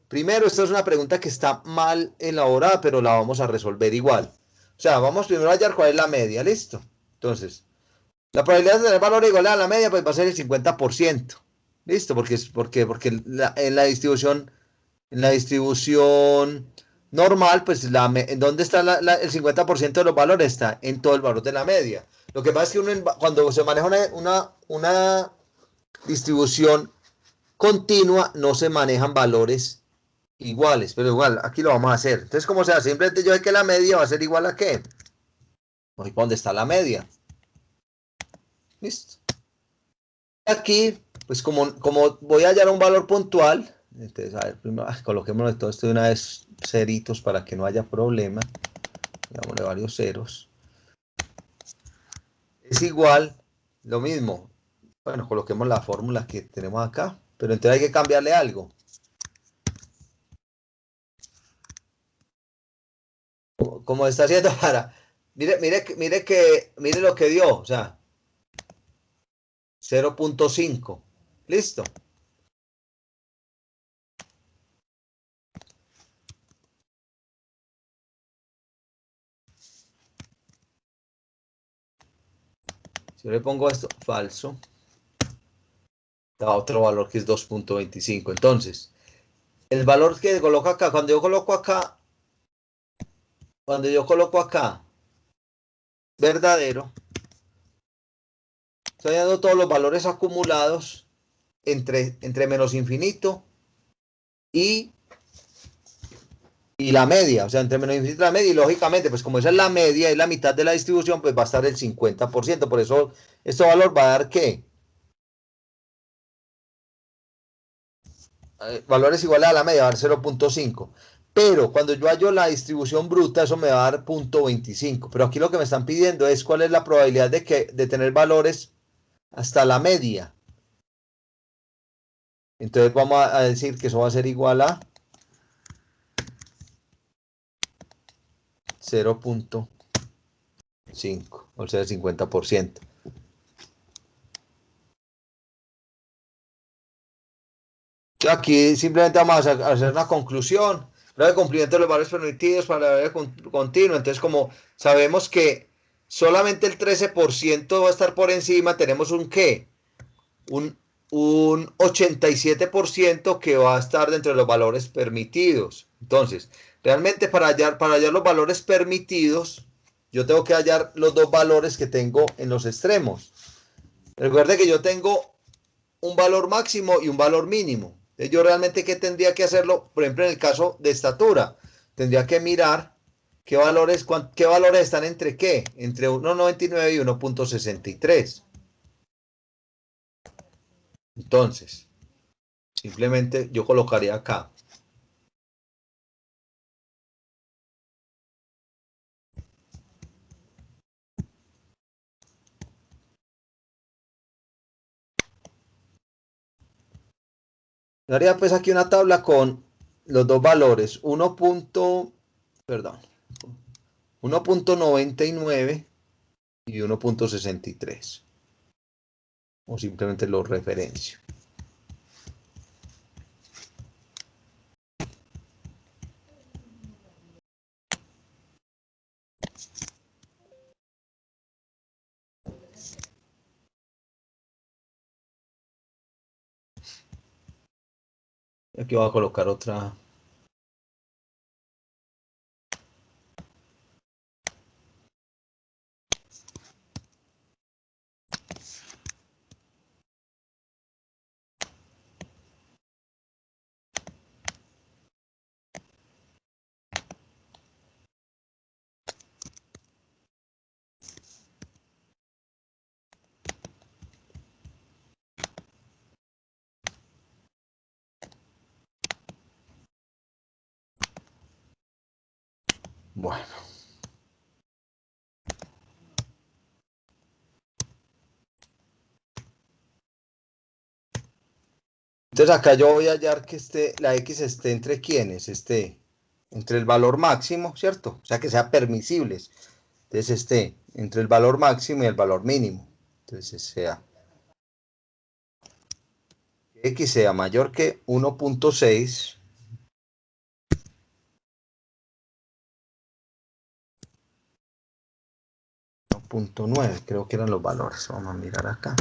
Primero, esta es una pregunta que está mal elaborada, pero la vamos a resolver igual. O sea, vamos primero a hallar cuál es la media, ¿listo? Entonces, la probabilidad de tener valor igual a la media pues va a ser el 50%. ¿Listo? Porque en la distribución normal, pues ¿en dónde está el 50% de los valores? Está en todo el valor de la media. Lo que pasa es que cuando se maneja una distribución continua, no se manejan valores iguales, pero igual, aquí lo vamos a hacer. Entonces, ¿cómo se hace? Simplemente yo sé que la media va a ser igual a ¿qué? Voy ¿dónde está la media? Listo. Aquí, pues como voy a hallar un valor puntual, entonces, a ver, primero, coloquémosle todo esto de una vez ceritos para que no haya problema. Digámosle varios ceros. Es igual, lo mismo. Bueno, coloquemos la fórmula que tenemos acá, pero entonces hay que cambiarle algo. Como está haciendo para... Mire lo que dio, o sea, 0.5. Listo. Si yo le pongo esto falso, da otro valor que es 2.25. Entonces, el valor que coloco acá, cuando yo coloco acá verdadero, estoy dando todos los valores acumulados entre menos infinito y la media, o sea, entre menos infinito y la media, y lógicamente, pues como esa es la media, es la mitad de la distribución, pues va a estar el 50%, por eso este valor va a dar ¿qué? Valores iguales a la media, va a dar 0.5. Pero cuando yo hallo la distribución bruta, eso me va a dar 0.25. Pero aquí lo que me están pidiendo es cuál es la probabilidad de tener valores hasta la media. Entonces vamos a decir que eso va a ser igual a 0.5, o sea, el 50%. Aquí simplemente vamos a hacer una conclusión. Grado de cumplimiento de los valores permitidos para la variable continua. Entonces, como sabemos que solamente el 13% va a estar por encima, tenemos un ¿qué? Un 87% que va a estar dentro de los valores permitidos. Entonces, realmente para hallar los valores permitidos, yo tengo que hallar los dos valores que tengo en los extremos. Recuerde que yo tengo un valor máximo y un valor mínimo. Entonces, yo realmente, ¿qué tendría que hacerlo? Por ejemplo, en el caso de estatura, tendría que mirar qué valores están entre qué, entre 1.99 y 1.63. Entonces, simplemente yo colocaría acá. Yo haría pues aquí una tabla con los dos valores, 1.99 y 1.63. O simplemente lo referencio. Aquí voy a colocar otra. Bueno. Entonces acá yo voy a hallar que la X esté entre quiénes, entre el valor máximo, ¿cierto? O sea, que sea permisibles. Entonces entre el valor máximo y el valor mínimo. Entonces sea X sea mayor que 1.6 1.9, creo que eran los valores. Vamos a mirar acá.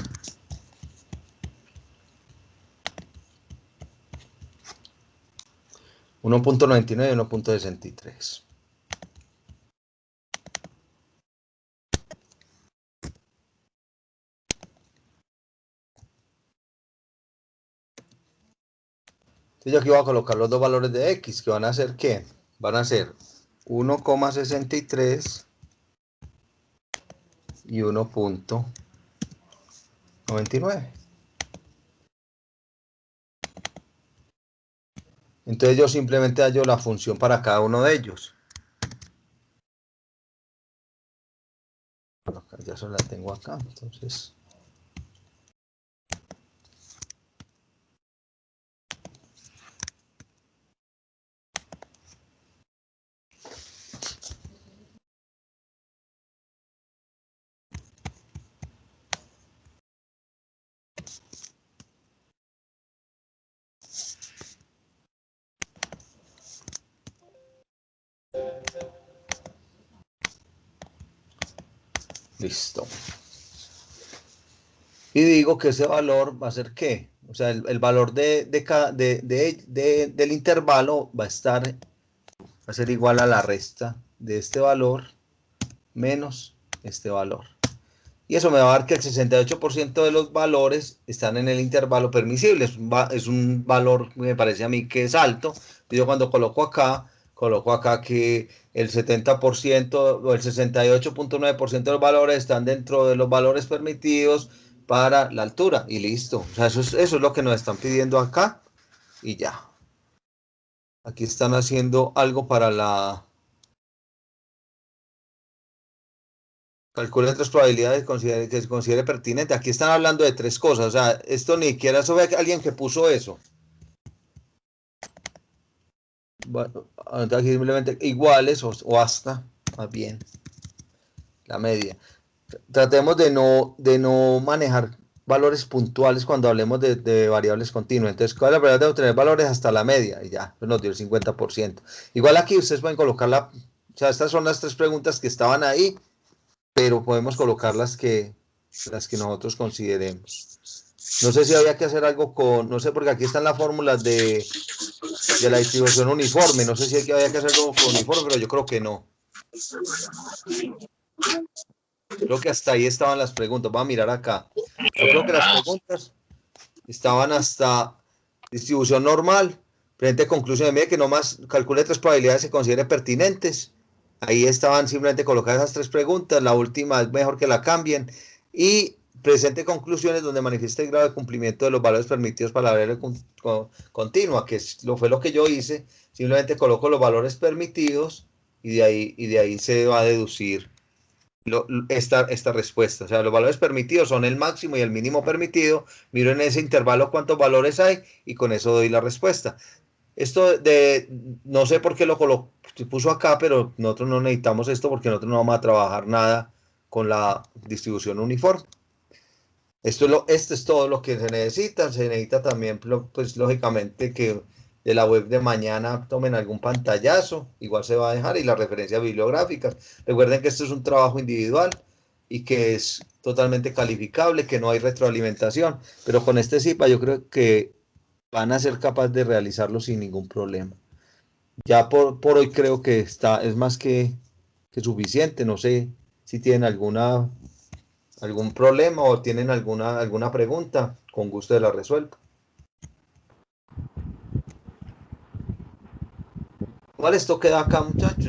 1.99 y 1.63. Entonces yo aquí voy a colocar los dos valores de X, que van a ser ¿qué? Van a ser 1,63 y 1.99. Entonces yo simplemente hallo la función para cada uno de ellos. Bueno, ya solo la tengo acá, entonces. Listo. Y digo que ese valor va a ser ¿qué? O sea, el valor del intervalo va a ser igual a la resta de este valor menos este valor. Y eso me va a dar que el 68% de los valores están en el intervalo permisible. Es un valor que me parece a mí que es alto. Yo cuando coloco acá que el 70% o el 68.9% de los valores están dentro de los valores permitidos para la altura. Y listo. O sea, eso es lo que nos están pidiendo acá. Y ya. Aquí están haciendo algo para la... Calculen tres probabilidades que se considere pertinente. Aquí están hablando de tres cosas. O sea, esto ni siquiera eso ve alguien que puso eso. Bueno, aquí simplemente iguales o hasta, más bien, la media. Tratemos de no manejar valores puntuales cuando hablemos de variables continuas. Entonces, ¿cuál es la probabilidad de obtener valores hasta la media? Y ya, pues nos dio el 50%. Igual aquí ustedes pueden colocarla, o sea, estas son las tres preguntas que estaban ahí, pero podemos colocar las que nosotros consideremos. No sé si había que hacer algo con, no sé, porque aquí están las fórmulas de la distribución uniforme. No sé si había que hacer algo con uniforme, pero yo creo que no. Creo que hasta ahí estaban las preguntas. Voy a mirar acá. Yo creo que las preguntas estaban hasta distribución normal, presente conclusión de medida que nomás calcule tres probabilidades que considere pertinentes. Ahí estaban simplemente colocadas esas tres preguntas. La última es mejor que la cambien. Y presente conclusiones donde manifieste el grado de cumplimiento de los valores permitidos para la variable continua, que fue lo que yo hice. Simplemente coloco los valores permitidos y de ahí se va a deducir esta respuesta. O sea, los valores permitidos son el máximo y el mínimo permitido. Miro en ese intervalo cuántos valores hay y con eso doy la respuesta. Esto no sé por qué lo puso acá, pero nosotros no necesitamos esto porque nosotros no vamos a trabajar nada con la distribución uniforme. Esto es todo lo que se necesita. Se necesita también, pues lógicamente, que de la web de mañana tomen algún pantallazo, igual se va a dejar, y las referencias bibliográficas. Recuerden que esto es un trabajo individual y que es totalmente calificable, que no hay retroalimentación, pero con este CIPA yo creo que van a ser capaces de realizarlo sin ningún problema. Ya por hoy creo que es más que suficiente. No sé si tienen algún problema o tienen alguna pregunta, con gusto de la resuelvo. Igual esto queda acá, muchachos.